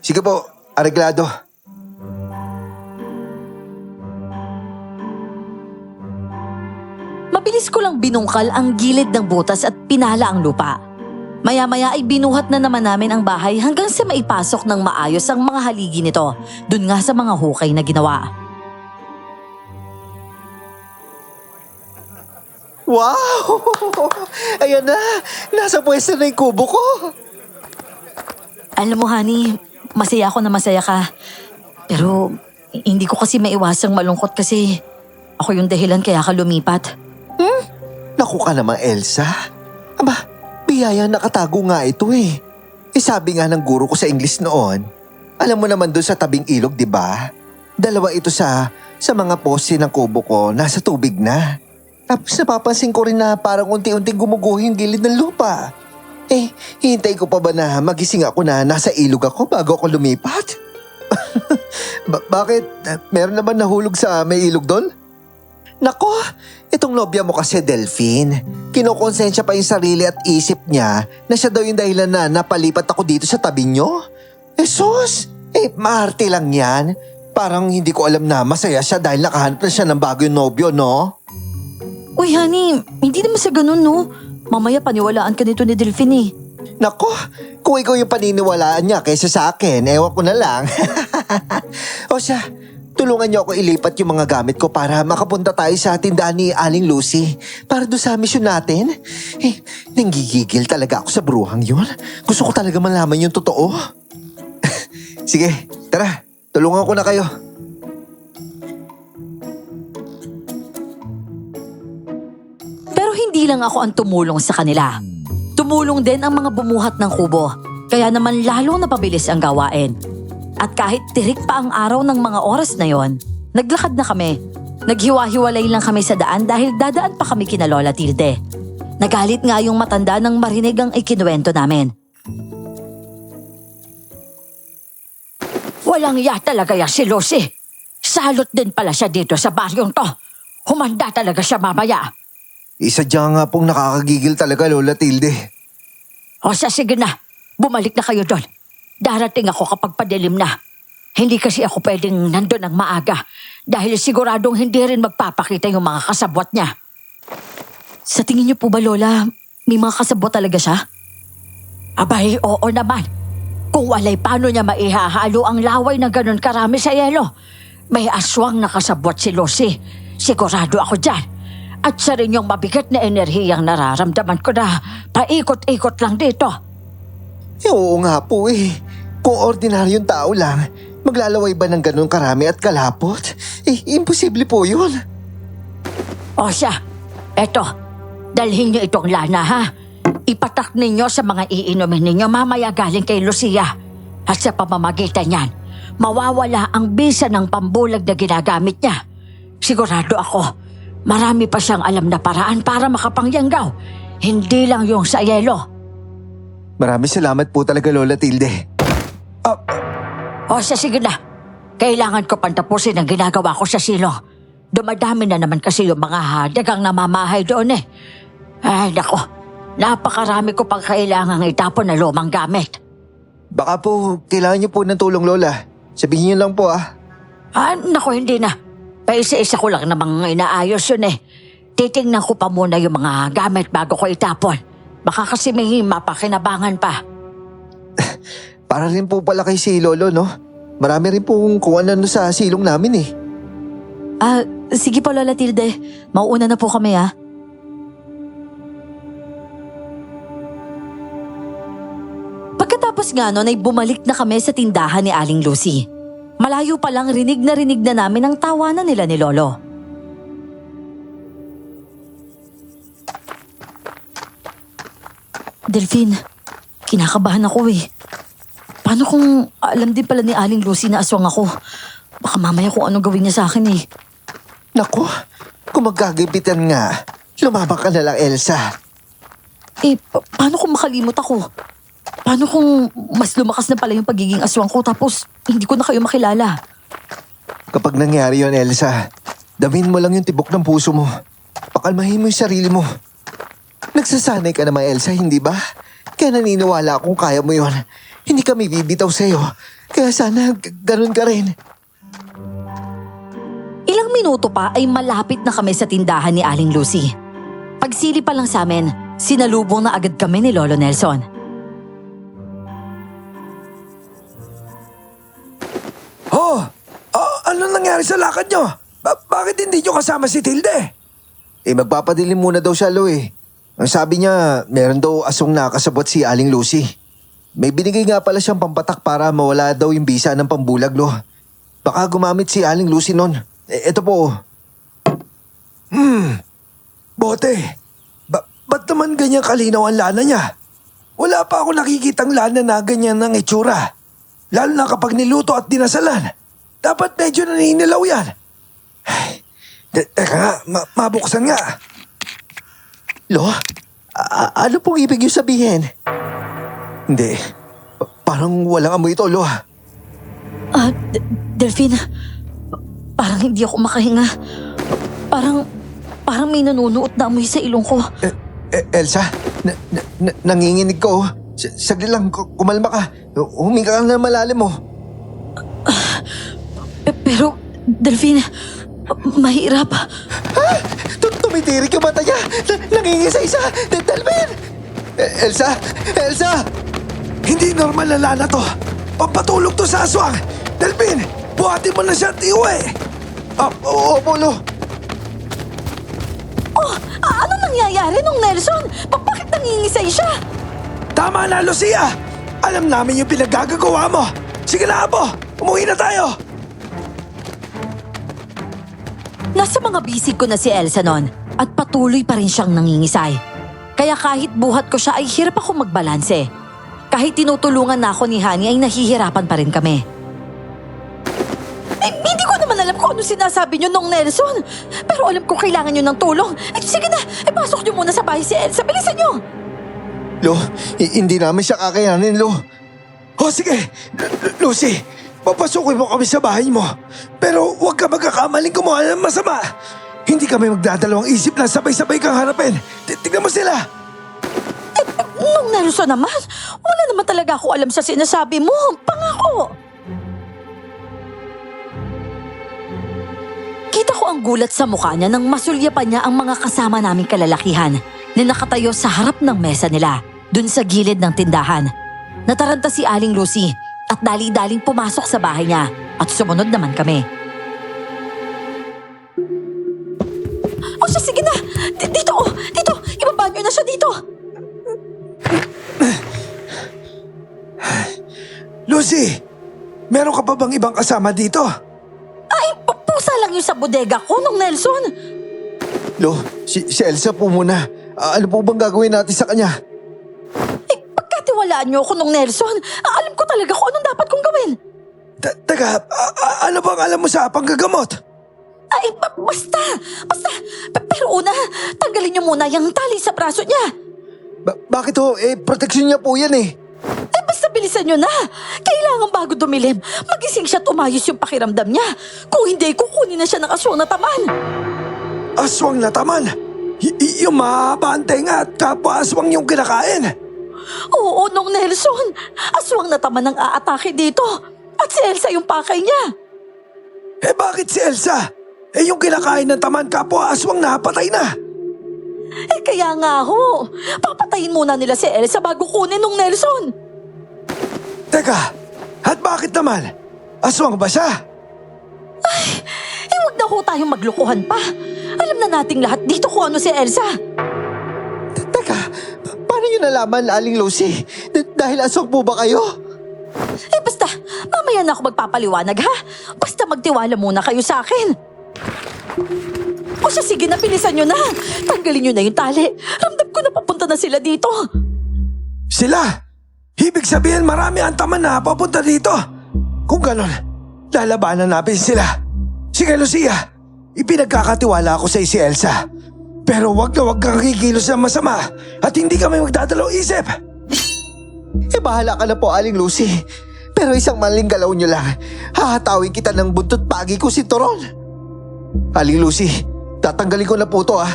Sige po, areglado. Mabilis ko lang binungkal ang gilid ng butas at pinala ang lupa. Maya-maya ay binuhat na naman namin ang bahay hanggang sa maipasok ng maayos ang mga haligi nito, dun nga sa mga hukay na ginawa. Wow! Ayan na, nasa pwesto na yung kubo ko. Alam mo, honey, masaya ako na masaya ka. Pero hindi ko kasi maiwasang malungkot kasi ako yung dahilan kaya ka lumipat. Naku ka naman, Elsa. Aba, biyaya nakatago nga ito eh. Sabi nga ng guro ko sa English noon, alam mo naman doon sa tabing ilog, di ba? 2 ito sa mga poste ng kubo ko, nasa tubig na. Tapos napapansin ko rin na parang unti-unting gumuguho yung gilid ng lupa. Hintay ko pa ba na magising ako na nasa ilog ako bago ako lumipat? Bakit? Meron naman nahulog sa may ilog doon? Nako, itong nobya mo kasi Delphine. Kinokonsensya pa yung sarili at isip niya na siya daw yung dahilan na napalipat ako dito sa tabi niyo. Sus! Maarte lang yan. Parang hindi ko alam na masaya siya dahil nakahanap na siya ng bagong nobyo, no? Uy, honey, hindi naman sa ganun, no? Mamaya paniwalaan ka nito ni Delphine eh. Nako, kung ikaw yung paniniwalaan niya kaysa sa akin, ewan ko na lang. O siya, tulungan niyo ako ilipat yung mga gamit ko para makapunta tayo sa tindahan ni Aling Lucy para doon sa misyon natin. Nanggigigil talaga ako sa bruhang yun. Gusto ko talaga malaman yung totoo. Sige, tara, tulungan ko na kayo. Pero hindi lang ako ang tumulong sa kanila. Tumulong din ang mga bumuhat ng kubo. Kaya naman lalo napabilis ang gawain. At kahit tirik pa ang araw ng mga oras na yon, naglakad na kami. Naghiwa-hiwalay lang kami sa daan dahil dadaan pa kami kina Lola Tilde. Nagalit nga yung matanda nang marinig ang ikinuwento namin. Walang iya talaga yan si Lucy. Salot din pala siya dito sa baryong to. Humanda talaga siya mamaya. Isadya nga pong nakakagigil talaga, Lola Tilde. O sige na, bumalik na kayo doon. Darating ako kapag padilim na. Hindi kasi ako pwedeng nandun ng maaga dahil siguradong hindi rin magpapakita yung mga kasabwat niya. Sa tingin niyo po ba, Lola, may mga kasabwat talaga siya? Abay, oo naman. Kung walay paano niya maihahalo ang laway na ganun karami sa yelo. May aswang nakasabwat si Lucy. Sigurado ako dyan. At siya rin yung mabigat na enerhiyang nararamdaman ko na paikot-ikot lang dito. Oo nga po eh. Kung ordinaryong tao lang, maglalaway ba ng ganun karami at kalapot? Imposible po yun. O siya, eto, dalhin niyo itong lana ha. Ipatak ninyo sa mga iinumin ninyo mamaya galing kay Lucia. At sa pamamagitan niyan, mawawala ang bisa ng pambulag na ginagamit niya. Sigurado ako, marami pa siyang alam na paraan para makapangyanggaw. Hindi lang yung sa yelo. Maraming salamat po talaga, Lola Tilde. O siya, sige na. Kailangan ko pang tapusin ang ginagawa ko sa silong. Dumadami na naman kasi yung mga dagang namamahay doon eh. Ay, nako. Napakarami ko pang kailangang itapon na lumang gamit. Baka po kailangan niyo po ng tulong, Lola. Sabihin niyo lang po Nako, hindi na. Paisa-isa ko lang namang inaayos yun eh. Titingnan ko pa muna yung mga gamit bago ko itapon. Baka kasi may mapakinabangan pa. Para rin po pala kay si Lolo, no? Marami rin po kung ano sa silong namin eh. Sige po, Lola Tilde. Mauuna na po kami, ah. Pagkatapos nga nun ay bumalik na kami sa tindahan ni Aling Lucy. Malayo pa lang rinig na namin ang tawanan nila ni Lolo. Delphine, kinakabahan ako eh. Paano kung alam din pala ni Aling Lucy na aswang ako? Baka mamaya kung anong gawin niya sa akin eh. Naku, kung magkagabitan nga, lumabang ka na lang, Elsa. Paano kung makalimot ako? Paano kung mas lumakas na pala yung pagiging aswang ko tapos hindi ko na kayo makilala? Kapag nangyari yon, Elsa, damin mo lang yung tibok ng puso mo. Pakalmahin mo yung sarili mo. Nagsasanay ka naman, Elsa, hindi ba? Kaya naniniwala akong kaya mo yon. Hindi kami bibitaw sa'yo. Kaya sana ganun ka rin. Ilang minuto pa ay malapit na kami sa tindahan ni Aling Lucy. Pagsili pa lang sa amin, sinalubong na agad kami ni Lolo Nelson. Ano nangyari sa lakad nyo? Bakit hindi nyo kasama si Tilde? Magpapadilim muna daw siya, Lo eh. Ang sabi niya, meron daw asong nakasabot si Aling Lucy. May binigay nga pala siyang pampatak para mawala daw yung bisa ng pambulag, Lo. Baka gumamit si Aling Lucy nun. Ito po. Bote, ba't naman ganyan kalinaw ang lana niya? Wala pa ako nakikitang lana na ganyan ng itsura. Lalo na kapag niluto at dinasalan. Dapat medyo naninilaw yan. Ay, teka nga, mabuksan nga. Lo, ano pong ibig niyo sabihin? Hindi. Parang walang amoy ito, Lo. Delphine, parang hindi ako makahinga. Parang may nanunuot na amoy sa ilong ko. Elsa, nanginginig ko. Saglit lang, kumalma ka. Huminga ka na malalim mo. Pero, Delphine, mahirap. Tumitirik yung mata niya. Nangingisa-isa. Delphine! Elsa! Elsa! Hindi normal na lana to. Pampatulog to sa aswang. Delphine, buhatin mo na siya at iuwi. Opo, Lo. Ano nangyayari nung Nelson? Bakit nangingisay siya? Tama na, Lucia. Alam namin yung pinagagagawa mo. Sige na, Apo. Umuwi na tayo. Nasa mga bisig ko na si Elsa noon at patuloy pa rin siyang nangingisay. Kaya kahit buhat ko siya ay hirap ako magbalanse. Kahit tinutulungan na ako ni Honey ay nahihirapan pa rin kami. Hindi ko naman alam kung ano sinasabi niyo nung Nelson. Pero alam ko kailangan niyo ng tulong. Sige na, pasok niyo muna sa bahay si Elsa. Bilisan niyo! Lo, hindi namin siya kakayanin, Lo. Sige. Lucy, papasukin mo kami sa bahay mo. Pero huwag ka magkakamaling gumawa ng masama. Hindi kami magdadalawang isip na sabay-sabay kang harapin. Tignan mo sila. Nung Nelson naman, wala naman talaga ako alam sa sinasabi mo. Pangako! Kita ko ang gulat sa mukha niya nang masulyapan niya ang mga kasama naming kalalakihan na nakatayo sa harap ng mesa nila, dun sa gilid ng tindahan. Nataranta si Aling Lucy at dali-daling pumasok sa bahay niya at sumunod naman kami. O siya, sige na! Dito! Ibaba niyo na siya dito! Lucy, meron ka pa bang ibang kasama dito? Pusa lang yung sa bodega ko nung Nelson. Lo, si Elsa po muna. Ano po bang gagawin natin sa kanya? Pagkatiwalaan niyo ako nung Nelson, alam ko talaga kung anong dapat kong gawin. Teka, ano bang alam mo sa panggagamot? Basta. Pero una, tanggalin niyo muna yung tali sa braso niya. Bakit ho? Proteksyon niya po yan eh. Eh basta bilisan nyo na. Kailangan bago dumilim, magising siya at umayos yung pakiramdam niya. Kung hindi, kukunin na siya ng aswang na taman. Aswang na taman? Yung mahaba ang tenga at kapwa aswang yung kinakain. Oo, Nong Nelson. Aswang na taman ang aatake dito. At si Elsa yung pakay niya. Bakit si Elsa? Yung kinakain ng taman kapwa aswang na patay na. Kaya nga ho. Papatayin muna nila si Elsa bago kunin Nong Nelson. Teka, at bakit naman? Aswang ba siya? Huwag na ho tayong maglukuhan pa. Alam na nating lahat dito kung ano si Elsa. Teka, paano nyo nalaman, Aling Lucy? Dahil aswang po ba kayo? Basta, mamaya na ako magpapaliwanag ha. Basta magtiwala muna kayo sa akin. O siya, sige na, bilisan nyo na. Tanggalin nyo na yung tali. Ramdam ko na papunta na sila dito. Sila? Ibig sabihin marami ang taman na papunta dito. Kung ganon, lalabanan natin sila. Sige Lucia, ipinagkakatiwala ako sa si Elsa. Pero wag na wag kang kikilos ng masama at hindi kami magdadalaw isip. Bahala ka na po, Aling Lucy. Pero isang maling galaw nyo lang, hahatawin kita ng buntot pagi ko si Toron. Aling Lucy, tatanggalin ko na po to ah.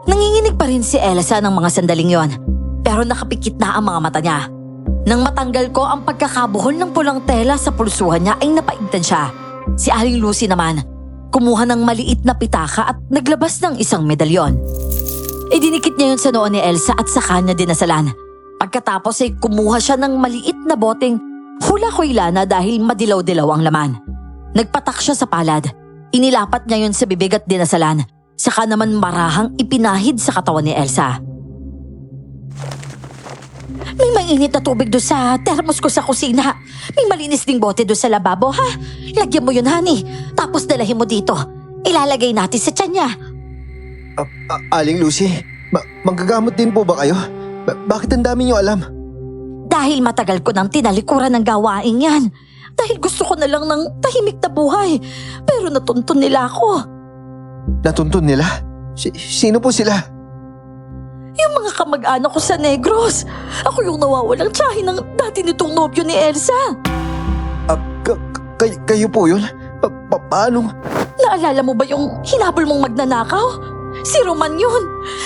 Nanginginig pa rin si Elsa ng mga sandaling yon. Pero nakapikit na ang mga mata niya. Nang matanggal ko ang pagkakabuhol ng pulang tela sa pulsuhan niya ay napaigtan siya. Si Aling Lucy naman, kumuha ng maliit na pitaka at naglabas ng isang medalyon. Idinikit niya yun sa noo ni Elsa at sa kanya dinasalan. Pagkatapos ay kumuha siya ng maliit na boteng hula-hula na dahil madilaw-dilaw ang laman. Nagpatak siya sa palad. Inilapat niya yun sa bibig at dinasalan. Saka naman marahang ipinahid sa katawan ni Elsa. May mainit na tubig doon sa termos ko sa kusina. May malinis ding bote doon sa lababo ha. Lagyan mo yun, honey. Tapos dalahin mo dito. Ilalagay natin sa tiyan niya. Aling Lucy, manggagamot din po ba kayo? Bakit ang dami nyo alam? Dahil matagal ko nang tinalikuran ng gawain yan. Dahil gusto ko na lang ng tahimik na buhay. Pero natuntun nila ako. Natuntun nila? Sino po sila? Yung mga kamag-anak ko sa Negros. Ako yung nawawalang tiyahin ng dati nitong nobyo ni Elsa. Kayo po yun? Paano? Naalala mo ba yung hinabol mong magnanakaw? Si Roman yun.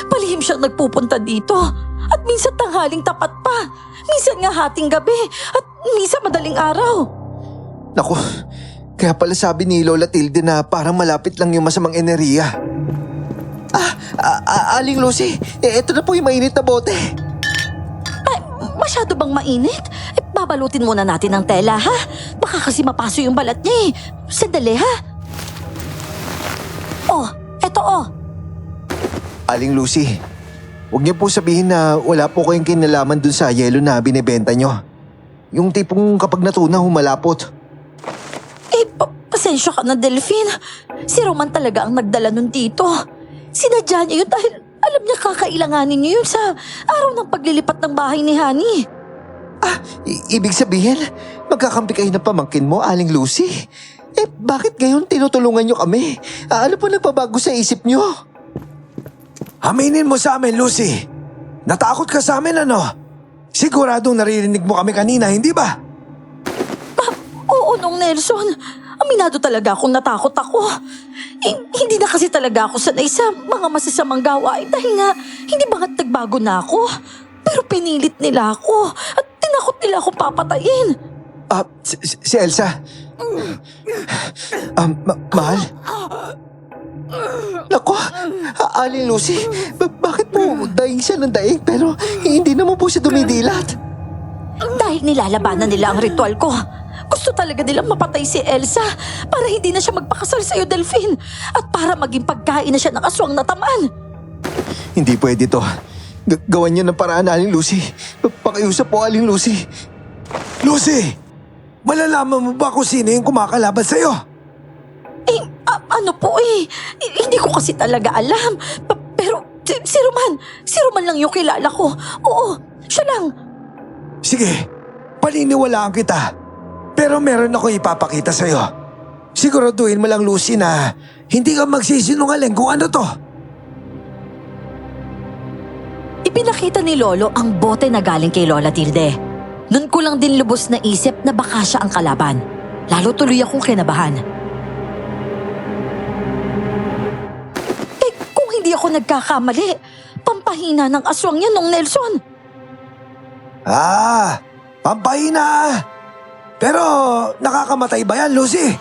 Palihim siyang nagpupunta dito. At minsan tanghaling tapat pa. Minsan nga hating gabi. At minsan madaling araw. Naku, kaya pala sabi ni Lola Tilde na parang malapit lang yung masamang enerhiya. Aling Lucy, eto na po yung mainit na bote. Ay, masyado bang mainit? Babalutin muna natin ng tela ha. Baka kasi mapaso yung balat niya eh. Sandali ha. Oh, eto oh. Aling Lucy, huwag niyo po sabihin na wala po kayong kinalaman dun sa yelo na binibenta niyo. Yung tipong kapag natunaw, humalapot. Pasensya ka na, Delphine. Si Roman talaga ang nagdala nun dito. Sinadya niya yun dahil alam niya kakailanganin niyo yun sa araw ng paglilipat ng bahay ni Honey. Ibig sabihin, magkakampi kayo ng pamangkin mo, Aling Lucy? Bakit ngayon tinutulungan niyo kami? Ano po nagpabago sa isip niyo? Aminin mo sa amin, Lucy. Natakot ka sa amin, ano? Siguradong naririnig mo kami kanina, hindi ba? Oo, Nong Nelson. Aminado talaga akong natakot ako. Hindi na kasi talaga ako sanay sa mga masasamang gawain dahil nga hindi ba nga nagbago na ako. Pero pinilit nila ako at tinakot nila akong papatayin. Si Elsa. Mahal? Naku, Aling Lucy, bakit po daing siya ng daing pero hindi naman po siya dumidilat? Dahil nilalabanan nila ang ritual ko. Gusto talaga nilang mapatay si Elsa para hindi na siya magpakasal sa'yo, Delphine. At para maging pagkain na siya ng aswang na taman. Hindi pwede to. Gawan niyo ng paraan, Aling Lucy. Pakiusap po, Aling Lucy. Lucy! Malalaman mo ba kung sino yung kumakalaban sa'yo? Ano po hindi ko kasi talaga alam. Pero si Roman lang yung kilala ko. Oo, siya lang. Sige, paniniwalaan kita. Pero meron ako ipapakita sa'yo. Siguraduhin mo lang, Lucy, na hindi ka magsisinungaling kung ano to. nakita ni Lolo ang bote na galing kay Lola Tilde. Nun ko lang din lubos na isip na baka siya ang kalaban. Lalo tuloy akong kinabahan. Eh, kung hindi ako nagkakamali, pampahina ng aswang niya nung Nelson. Ah, pampahina. Pero nakakamatay ba yan, Lucy?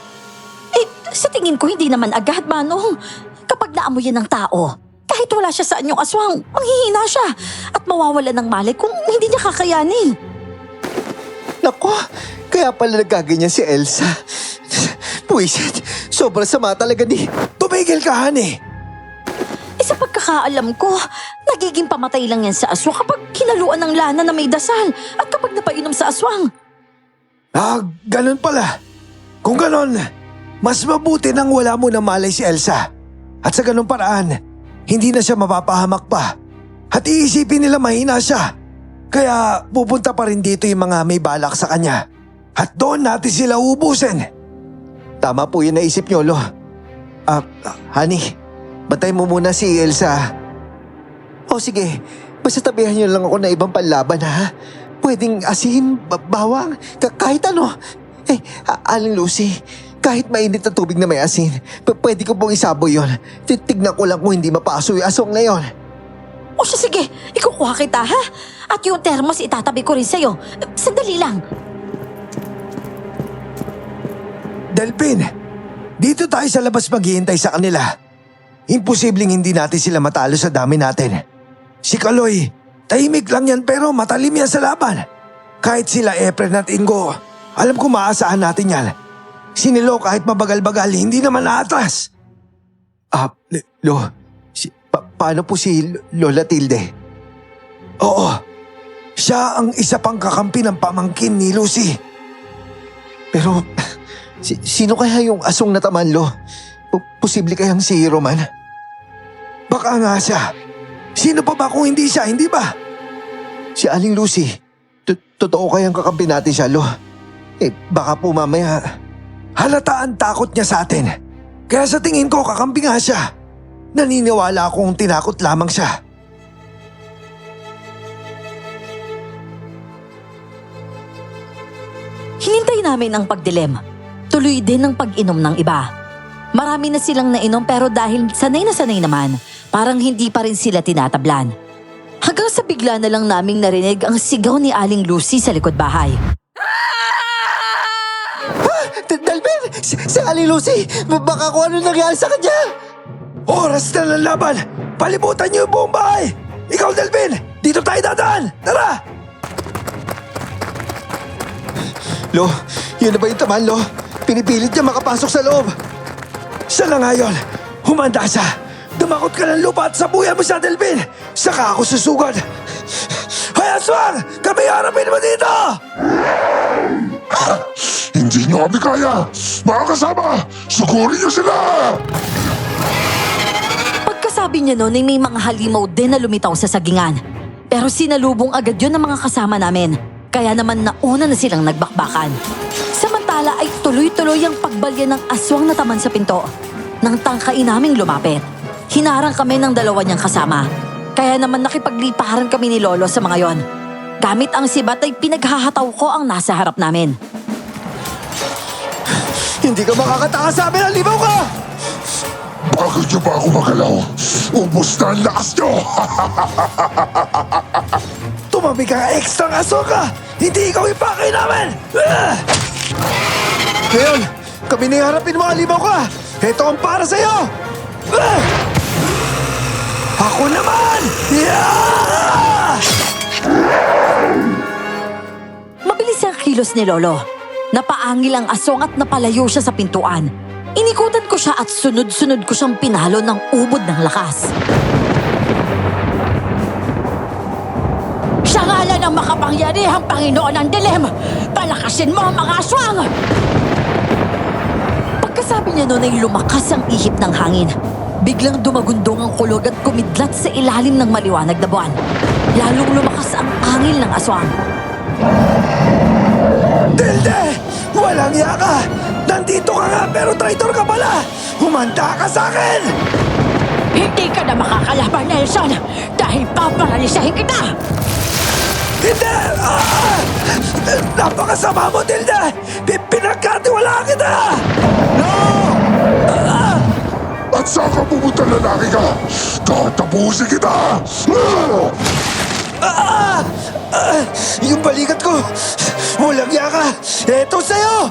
Eh, sa tingin ko hindi naman agad, Manong. Kapag naamoy yan ng tao, kahit wala siya sa anyong aswang, manghihina siya at mawawala ng malay kung hindi niya kakayanin. Nako, kaya pala nagkaganyan si Elsa. Puwisit, sobrang sama talaga ni... Tumigil ka, honey. Eh, sa pagkakaalam ko, nagiging pamatay lang yan sa aswang kapag hinaluan ng lana na may dasal at kapag napainom sa aswang. Ah, ganun pala. Kung ganun, mas mabuti nang wala mo na malay si Elsa. At sa ganun paraan, hindi na siya mapapahamak pa. At iisipin nila mahina siya. Kaya pupunta pa rin dito yung mga may balak sa kanya. At doon natin sila ubusin. Tama po yung naisip niyo, Lo. Honey, bantay mo muna si Elsa. O sige, basta tabihan niyo lang ako na ibang panlaban, ha? Pwedeng asin, bawang, kahit ano. Eh, Aling Lucy, kahit mainit na tubig na may asin, pwede ko pong isabo yon. Titignan ko lang kung hindi mapaso yung asong na yon. O siya, sige, ikukuha kita, ha? At yung thermos itatabi ko rin sa'yo. Sandali lang. Delphin, dito tayo sa labas maghihintay sa kanila. Imposibleng hindi natin sila matalo sa dami natin. Si Kaloy, tahimik lang yan pero matalim yan sa laban. Kahit sila Efren at Ingo, alam ko maasahan natin yan. Si Nilo kahit mabagal-bagal, hindi naman naatras. Lo, paano po si Lola Tilde? Oo, siya ang isa pang kakampi ng pamangkin ni Lucy. Pero, sino kaya yung asong nataman, Lo? Posible kayang si Roman? Baka nga siya. Sino pa ba kung hindi siya, hindi ba? Si Aling Lucy, totoo kayang kakampi natin siya, Lo? Eh, baka po mamaya... Halata ang takot niya sa atin. Kaya sa tingin ko kakampi nga siya. Naniniwala akong tinakot lamang siya. Hinintay namin ang pagdilim. Tuloy din ang pag-inom ng iba. Marami na silang nainom pero dahil sanay na sanay naman, parang hindi pa rin sila tinatablan. Hanggang sa bigla na lang naming narinig ang sigaw ni Aling Lucy sa likod bahay. Dalvin! Si Aling Lucy! Baka kung ano nangyari sa kanya! Oras na ng laban! Palibutan niyo yung buong bahay! Ikaw, Delvin! Dito tayo dadaan! Tara! Lo, yun na ba yung taman, Lo? Pinipilit niya makapasok sa loob. Siya na nga yun! Humanda siya! Dumakot ka ng lupa at sabuyan mo siya, Delvin! Saka ako susugod! Hoy, aswang! Kami harapin mo dito! Hindi niyo kami kaya! Mga kasama, sugurin niyo sila! Pagkasabi niya noon ay may mga halimaw din na lumitaw sa sagingan. Pero sinalubong agad yun ng mga kasama namin. Kaya naman nauna na silang nagbakbakan. Samantala ay tuloy-tuloy ang pagbalya ng aswang na taman sa pinto. Nang tangkain naming lumapit, hinarang kami ng dalawa niyang kasama. Kaya naman nakipagliparan kami ni Lolo sa mga yon. Gamit ang sibat ay pinaghahataw ko ang nasa harap namin. Hindi ka makakatakas sa amin! Alibaw ka! Bakit niyo ba ako magalaw? Ubus na ang lakas niyo! Tumabi ka, extra aso ka! Hindi ikaw ipakay namin! Ngayon, kami na harapin mo, alibaw ka! Ito ang para sa'yo! Ako naman! Yeah! Mabilis ang kilos ni Lolo. Napaangil ang asong at napalayo siya sa pintuan. Inikutan ko siya at sunod-sunod ko siyang pinalo ng ubod ng lakas. Sa ngalan ng makapangyarihang Panginoon ng Dilim, palakasin mo ang mga aswang! Pagkasabi niya noon ay lumakas ang ihip ng hangin. Biglang dumagundong ang kulog at kumidlat sa ilalim ng maliwanag na buwan. Lalong lumakas ang angil ng aswang. Tilde! Walang iya ka! Nandito ka nga pero traitor ka pala! Humanda ka sa akin! Hindi ka na makakalaban, Nelson! Dahil paparalisahin kita! Hindi! Napakasama mo, Tilda! Pinagkatiwalaan kita! No! At saan ka pupunta, lalaki ka? Tatapusin kita! Yung balikat ko! Walang yaka! Eto sa'yo!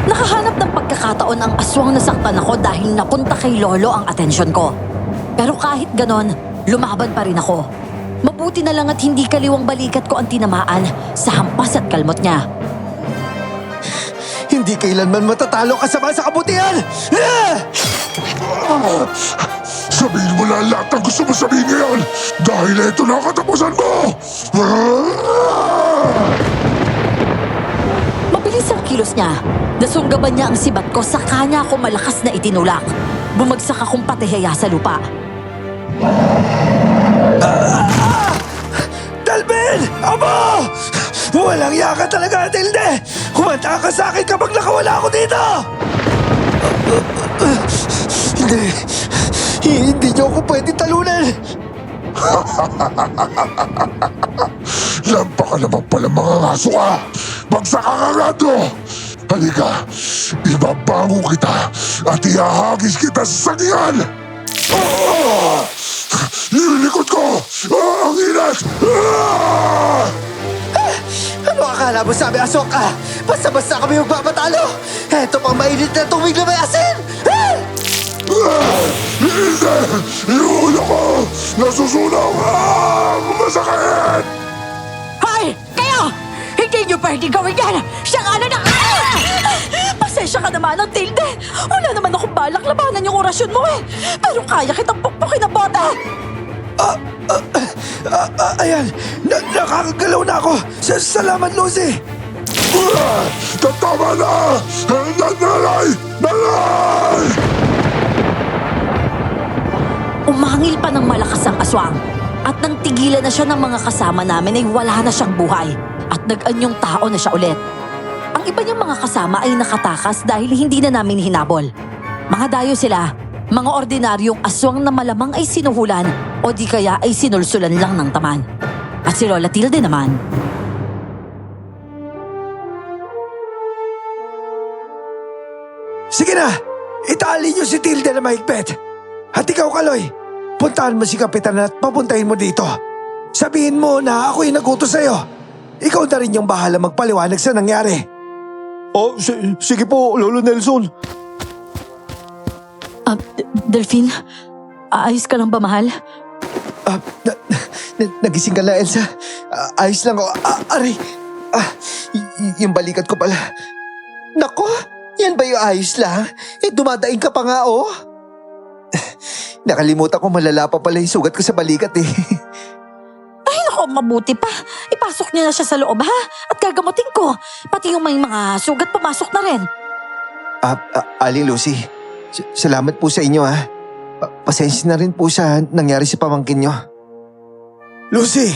Nakahanap ng pagkakataon ang aswang nasaktan ako dahil napunta kay Lolo ang atensyon ko. Pero kahit ganon, lumaban pa rin ako. Mabuti na lang at hindi kaliwang balikat ko ang tinamaan sa hampas at kalmot niya. Hindi kailanman matatalo kasama sa kabutihan! Sabihin mo lang lahat ng gusto mo sabihin ngayon dahil ito na ang katapusan mo! Mabilis ang kilos niya. Nasunggaban niya ang sibat ko sa kanya ako malakas na itinulak. Bumagsak akong patihaya sa lupa. Dalvin! Amo! Walang yaka talaga, Tilde! Humanda ka sa akin kapag nakawala ako dito! Hindi niyo ako pwede talunan! Lampa ka naman pala mga ngaso ka! Bagsak ka kagado! Halika, ibabango kita at ihahagis kita sa sagingan! Ililikod ko! Ang inat! Ano akala mo sabi, Asoka? Basta-basta kami magpapatalo! Eto pang mainit na tubig na may asin! Hindi! Yung ulo ko! Nasusunog! Masakit! Hoy! Kayo! Hindi niyo pwede gawin yan! Siya nga na Pasensya ka naman ng Tilde! Wala naman akong balak labanan yung orasyon mo eh! Pero kaya kitang pukpukin ng bote! Ayan! Nakakagalaw na ako! Salamat, Lucy! Tama na! Nanay! Nanay! Umangil pa ng malakas ang aswang. At nang tigilan na siya ng mga kasama namin ay wala na siyang buhay. At nag-anyong tao na siya ulit. Ang iba niyang mga kasama ay nakatakas dahil hindi na namin hinabol. Mga dayo sila, mga ordinaryong aswang na malamang ay sinuhulan o di kaya ay sinulsulan lang ng taman. At si Lola Tilde naman. Sige na! Itali niyo si Tilde na mahigpit! At ikaw, Kaloy, puntahan mo si Kapitan at papuntahin mo dito. Sabihin mo na ako'y nagutos sa'yo. Ikaw na rin yung bahala magpaliwanag sa nangyari. Oh, sige po, Lolo Nelson. Delphine, ayos ka lang ba, mahal? Nagising ka na, Elsa. Ayos lang ako. Aray! Yung balikat ko pala. Nako, yan ba yung ayos lang? Dumadaing ka pa nga, oh. Nakalimutan ko malala pa pala yung sugat ko sa balikat eh. Ay, naku, mabuti pa. Ipasok niyo na siya sa loob, ha? At gagamutin ko. Pati yung may mga sugat pumasok na rin. Aling Lucy, salamat po sa inyo, ha. Pasensya na rin po sa nangyari sa pamangkin nyo. Lucy,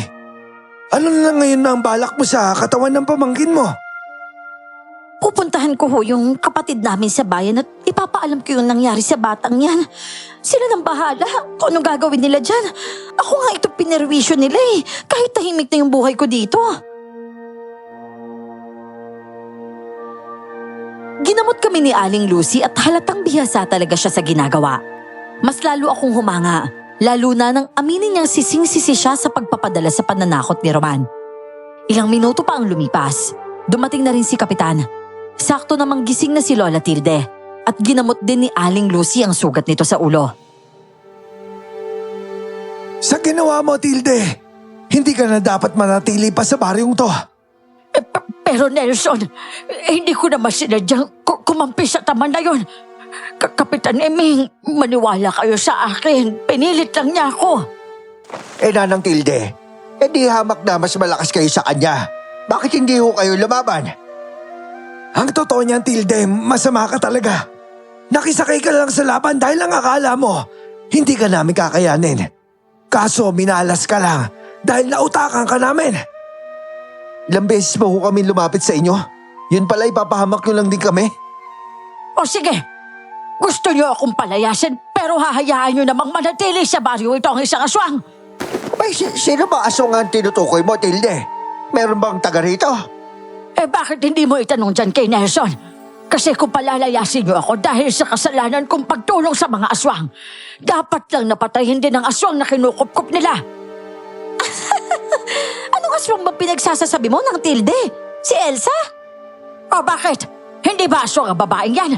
ano na lang ngayon na ang balak mo sa katawan ng pamangkin mo? Pupuntahan ko ho yung kapatid namin sa bayan at ipapaalam ko yung nangyari sa batang yan. Sila nang bahala kung anong gagawin nila dyan. Ako nga ito pinerwisyo nila eh. Kahit tahimik na yung buhay ko dito. Ginamot kami ni Aling Lucy at halatang bihasa talaga siya sa ginagawa. Mas lalo akong humanga, lalo na nang aminin niyang sising-sisi siya sa pagpapadala sa pananakot ni Roman. Ilang minuto pa ang lumipas. Dumating na rin si Kapitan. Sakto namang gising na si Lola Tilde at ginamot din ni Aling Lucy ang sugat nito sa ulo. Sa ginawa mo, Tilde, hindi ka na dapat manatili pa sa baryong to. Pero Nelson, hindi ko naman sinadyang kumampi sa taman na yun. Kapitan Eming, maniwala kayo sa akin. Pinilit lang niya ako. Nanang Tilde, di hamak na mas malakas kayo sa kanya. Bakit hindi ho kayo lumaban? Ang totoo niyan, Tilde, masama ka talaga. Nakisakay ka lang sa laban dahil ang akala mo, hindi ka namin kakayanin. Kaso minalas ka lang dahil nautakan ka namin. Ilang beses ba ho kami lumapit sa inyo? Yun pala ipapahamak nyo lang din kami. O sige, Gusto niyo akong palayasin pero hahayaan niyo namang manatili sa baryo itong isang aswang. Abay, sino ba aswang ang tinutukoy mo, Tilde? Meron bang taga rito? Eh bakit hindi mo itanong dyan kay Nelson? Kasi kung palalayasin niyo ako dahil sa kasalanan kong pagtulong sa mga aswang, dapat lang napatayin din ang aswang na kinukupkup nila. Anong aswang ba pinagsasasabi mo ng Tilde? Si Elsa? O bakit? Hindi ba aswang ang babaeng yan?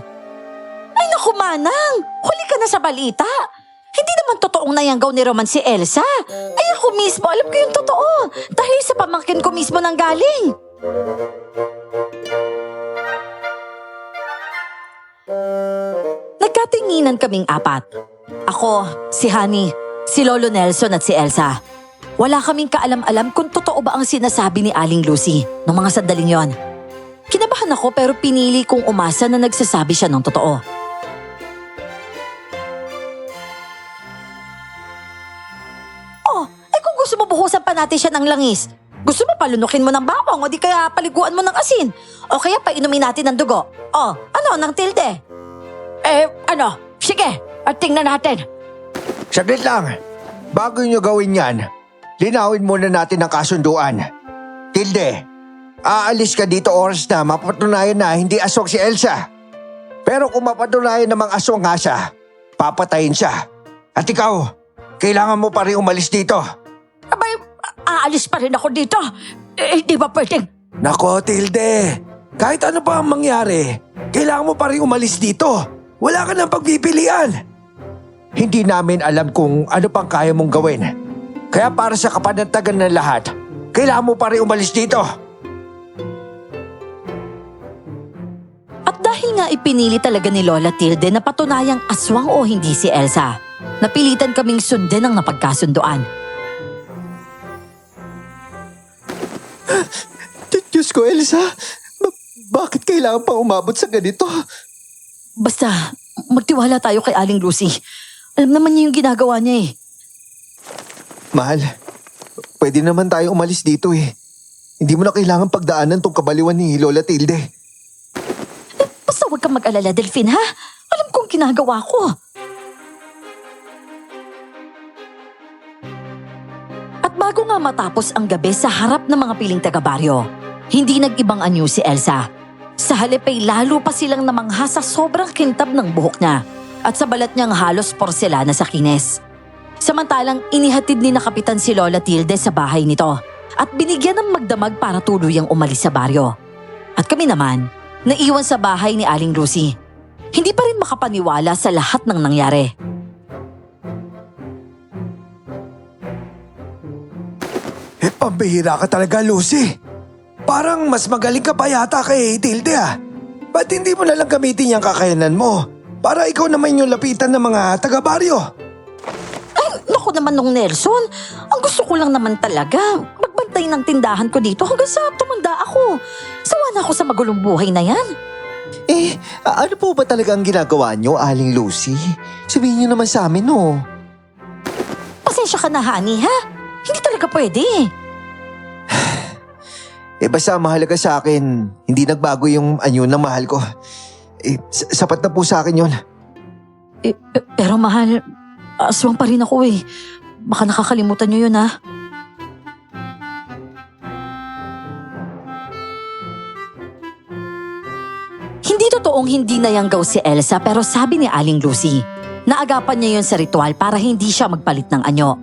Ay naku Manang, huli ka na sa balita. Hindi naman totoong nayanggaw ni Roman si Elsa. Ay ako mismo, alam ko yung totoo. Dahil sa pamangkin ko mismo nang galing. Nagkatinginan kaming apat. Ako, si Honey, si Lolo Nelson at si Elsa. Wala kaming kaalam-alam kung totoo ba ang sinasabi ni Aling Lucy nung mga sandaling yon. Kinabahan ako pero pinili kong umasa na nagsasabi siya ng totoo. Kung gusto mo buhusan pa natin siya ng langis, gusto mo palunukin mo ng bawang o di kaya paliguan mo ng asin o kaya painumin natin ng dugo. O, ano, ng Tilde? Sige, at tingnan natin. Saglit lang. Bago nyo gawin yan, linawin muna natin ang kasunduan. Tilde, aalis ka dito oras na mapatunayan na hindi aswang si Elsa. Pero kung mapatunayan namang aswang nga siya, papatayin siya. At ikaw, kailangan mo pa rin umalis dito. Abay, aalis pa rin ako dito. Di ba pwedeng? Nako, Tilde. Kahit ano pa ang mangyari, kailangan mo pa rin umalis dito. Wala ka ng pagpipilian. Hindi namin alam kung ano pang kaya mong gawin. Kaya para sa kapanatagan ng lahat, kailangan mo pa rin umalis dito. At dahil nga ipinili talaga ni Lola Tilde na patunayang aswang o hindi si Elsa, napilitan kaming sundin ang napagkasunduan. Diyos ko, Elsa. Bakit kailangan pa umabot sa ganito? Basta, magtiwala tayo kay Aling Lucy. Alam naman niya yung ginagawa niya eh. Mahal, pwede naman tayo umalis dito eh. Hindi mo na kailangan pagdaanan tong kabaliwan ni Lola Tilde. Basta huwag kang mag-alala, Delphine, ha? Alam kong ginagawa ko. At bago nga matapos ang gabi sa harap ng mga piling taga-baryo, hindi nag-ibang anyo si Elsa. Sa halip ay lalo pa silang namangha sa sobrang kintab ng buhok niya at sa balat niyang halos porselana sa kines. Samantalang inihatid ni na Kapitan si Lola Tilde sa bahay nito at binigyan ng magdamag para tuluyang umalis sa baryo. At kami naman, naiwan sa bahay ni Aling Lucy. Hindi pa rin makapaniwala sa lahat ng nangyari. Pambihira ka talaga, Lucy. Parang mas magaling ka pa yata kay Tilde ah. Ba't hindi mo nalang gamitin yung kakayanan mo para ikaw naman yung lapitan ng mga taga-baryo? Naku naman nung Nelson, ang gusto ko lang naman talaga, magbantay ng tindahan ko dito hanggang sa tumanda ako. Sawa na ako sa magulong buhay na yan. Ano po ba talaga ang ginagawa nyo, Aling Lucy? Sabihin nyo naman sa amin, no? Pasensya ka na, Honey, ha? Hindi talaga pwede. Basta mahalaga sa akin, hindi nagbago yung anyo ng mahal ko. Sapat na po sa akin yun. Pero mahal, aswang pa rin ako eh. Baka nakakalimutan niyo yun, ha? Hindi totoong hindi nayanggaw si Elsa pero sabi ni Aling Lucy, naagapan niya yun sa ritual para hindi siya magpalit ng anyo.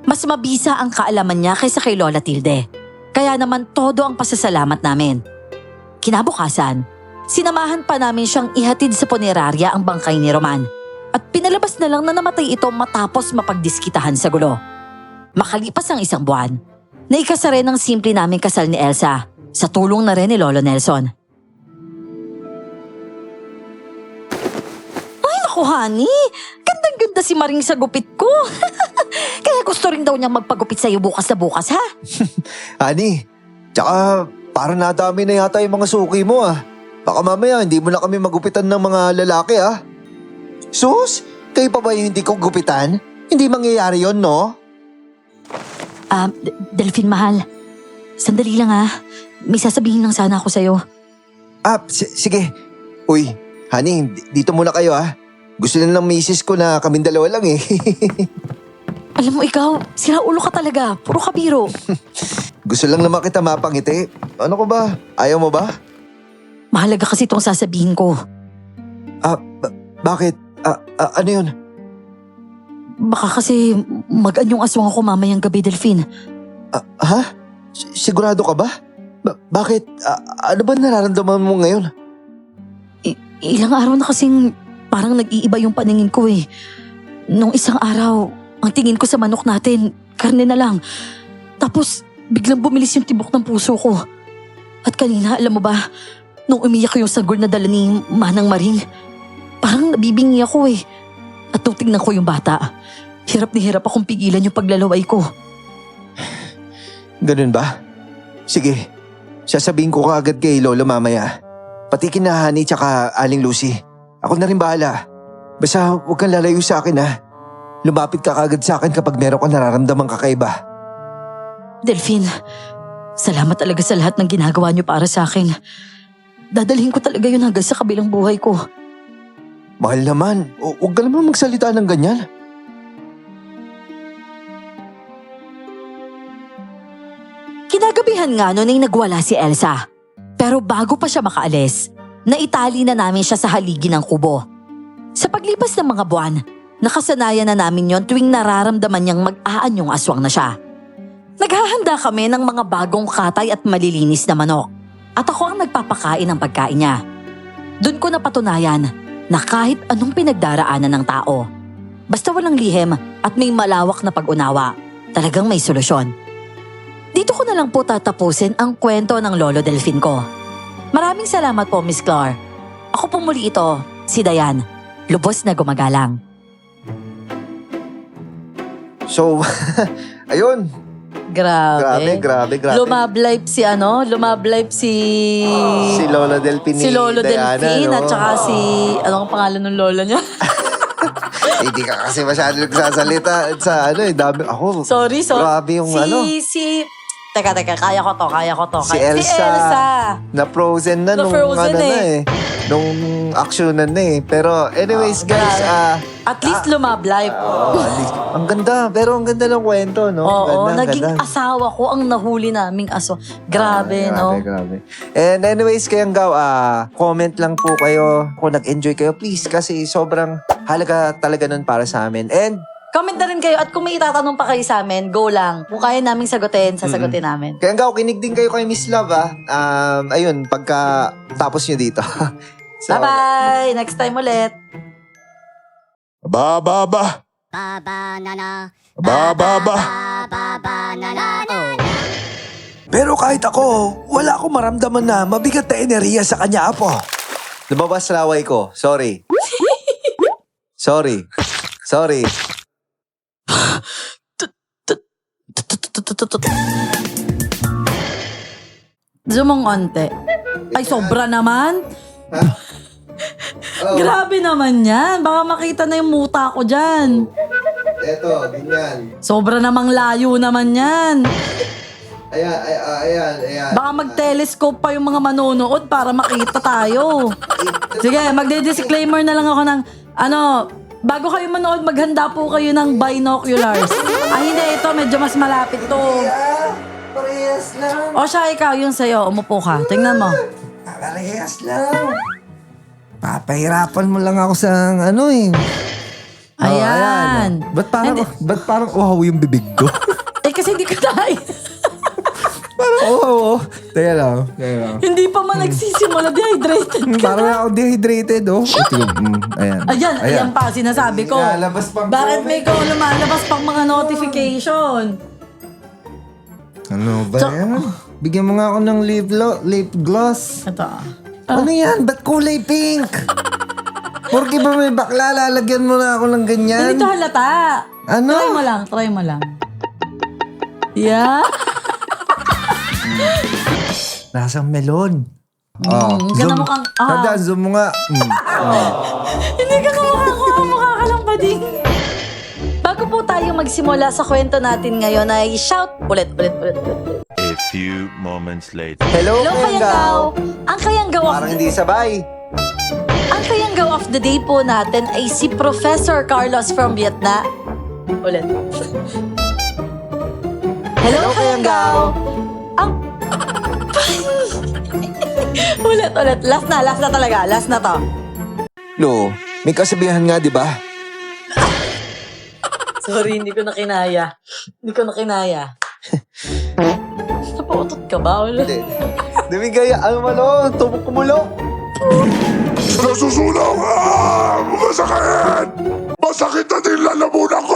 Mas mabisa ang kaalaman niya kaysa kay Lola Tilde. Kaya naman todo ang pasasalamat namin. Kinabukasan, sinamahan pa namin siyang ihatid sa punerarya ang bangkay ni Roman. At pinalabas na lang na namatay ito matapos mapagdiskitahan sa gulo. Makalipas ang isang buwan, naikasa rin ang simple naming kasal ni Elsa sa tulong na rin ni Lolo Nelson. Ay naku, honey! Gandang-ganda si Maring sa gupit ko. Kaya gusto rin daw niyang magpagupit sa'yo bukas na bukas, ha? Ani, tsaka parang nadami na yata yung mga suki mo ah. Baka mamaya hindi mo na kami magupitan ng mga lalaki ah. Sus, kayo pa ba yung hindi ko gupitan? Hindi mangyayari yon, no? Delphine, mahal. Sandali lang, ha? May sasabihin lang sana ako sa'yo. Sige. Uy, honey, dito muna kayo ah. Gusto lang ng misis ko na kaming dalawa lang eh. Alam mo ikaw, sira ulo ka talaga. Puro kabiro. Gusto lang naman kita mapangiti. Ano ko ba? Ayaw mo ba? Mahalaga kasi itong sasabihin ko. Bakit? Ano yun? Baka kasi mag-anyong aswang ako mamayang gabi, Delphine. Ha? Sigurado ka ba? Bakit? Ano ba nararamdaman mo ngayon? Ilang araw na kasing parang nag-iiba yung paningin ko eh. Nung isang araw, ang tingin ko sa manok natin, karne na lang. Tapos, biglang bumilis yung tibok ng puso ko. At kanina, alam mo ba, nung umiyak yung sagol na dala ni Manang Maring, parang nabibingi ako eh. At nung tingnan ko yung bata, hirap na hirap akong pigilan yung paglalaway ko. Ganun ba? Sige, sasabihin ko kaagad kay Lolo mamaya. Pati kina Honey tsaka Aling Lucy. Ako na rin bahala. Basta huwag kang lalayo sa akin ha. Lumapit ka kaagad sa akin kapag meron kang nararamdamang kakaiba. Delphine, salamat talaga sa lahat ng ginagawa niyo para sa akin. Dadalhin ko talaga yun hanggang sa kabilang buhay ko. Mahal naman, huwag ka naman magsalita ng ganyan. Kinagabihan nga noon ay nagwala si Elsa. Pero bago pa siya makaalis, naitali na namin siya sa haligi ng kubo. Sa paglipas ng mga buwan, nakasanayan na namin yon tuwing nararamdaman niyang mag-aanyong aswang na siya. Naghahanda kami ng mga bagong katay at malilinis na manok. At ako ang nagpapakain ng pagkain niya. Doon ko napatunayan na kahit anong pinagdaraanan ng tao, basta walang lihim at may malawak na pag-unawa, talagang may solusyon. Dito ko na lang po tatapusin ang kwento ng Lolo Delphine ko. Maraming salamat po, Miss Clar. Ako po muli ito, si Dayan, lubos na gumagalang. So, ayun. Grabe. Grabe. Lumablipe si Lumablipe si Lolo Delphine si Lolo Diana, Delphine no? at saka si, ano ang pangalan ng lola niya? Hindi ka kasi masyado nagsasalita sa dami. Ako, Sorry. grabe yung Teka, kaya ko to. Si Elsa. Na-frozen na Na-frozen nung actionan na eh. Pero anyways guys, At least lumablipe. at least, ang ganda ng kwento, no? Oo, Ganda, naging ganda. asawa ko ang nahuli naming aso. Grabe, no? Grabe. And anyways, kayang comment lang po kayo kung nag-enjoy kayo, please. Kasi sobrang halaga talaga nun para sa amin. And Comment na rin kayo at kung may itatanong pa kayo sa amin, go lang. Kung kaya naming sagutin, sasagutin namin. kayang kinig din kayo kay Miss Love, ayun, pagka tapos nyo dito. So, Bye-bye! Next time ulit. Ba. Pero kahit ako, wala akong maramdaman na mabigat na enerhiya sa kanya, Apo. lumabas laway ko. Sorry. Sorry. Zoom mong onte. Ay, sobra naman. Grabe naman yan. Baka makita na yung muta ko dyan. Eto, ganyan. Sobra namang layo naman yan. Ayan. Baka mag-telescope pa yung mga manonood para makita tayo. Sige, magde-disclaimer na lang ako ng, bago kayo manood, maghanda po kayo ng binoculars. Ay, hindi, ito, medyo mas malapit to. Parehas lang. O siya, ikaw, yung sa'yo, umupo ka. Tingnan mo. Parehas lang. Papahirapan mo lang ako sa Ayan. Ba't parang wow yung bibig ko? Kasi hindi ka tayo. Parang wow. Teka lang. Hindi pa man nagsisimula, dehydrated ka Parang na. ako dehydrated, oh. Ayan. Ayan pa, sinasabi ko. Lalabas pang Bakit comment. may ko lumalabas pang mga notification? Ano ba yan? Bigyan mo nga ako ng lip gloss. Ito. Ano yan? Ba't kulay pink? Porke ba may bakla, lalagyan mo na ako ng ganyan? Hindi to halata. Ano? Try mo lang. Yeah. Lasang melon. Ganda mo kang... Zoom mo nga. Hindi ka kamukha ko. Mukha ka lang bading. Bago po tayo magsimula sa kwento natin ngayon ay shout ulit. A few moments later. Hello, Hello, Kayang Kayanggaw. Ang Kayanggaw Parang hindi sabay. Ang Kayanggaw Kayanggaw of the day po natin ay si Professor Carlos from Vietnam. Ulit. Hello, Kayanggaw! Ang... ulit. Last na talaga. Last na to. Lo, may kasabihan nga, di ba? Sorry, hindi ko na kinaya. Napautot ka ba? Ulit. Dumigaya, tubok kumulo. Nasusunog! Masakit! Masakit na din lalamunan ko!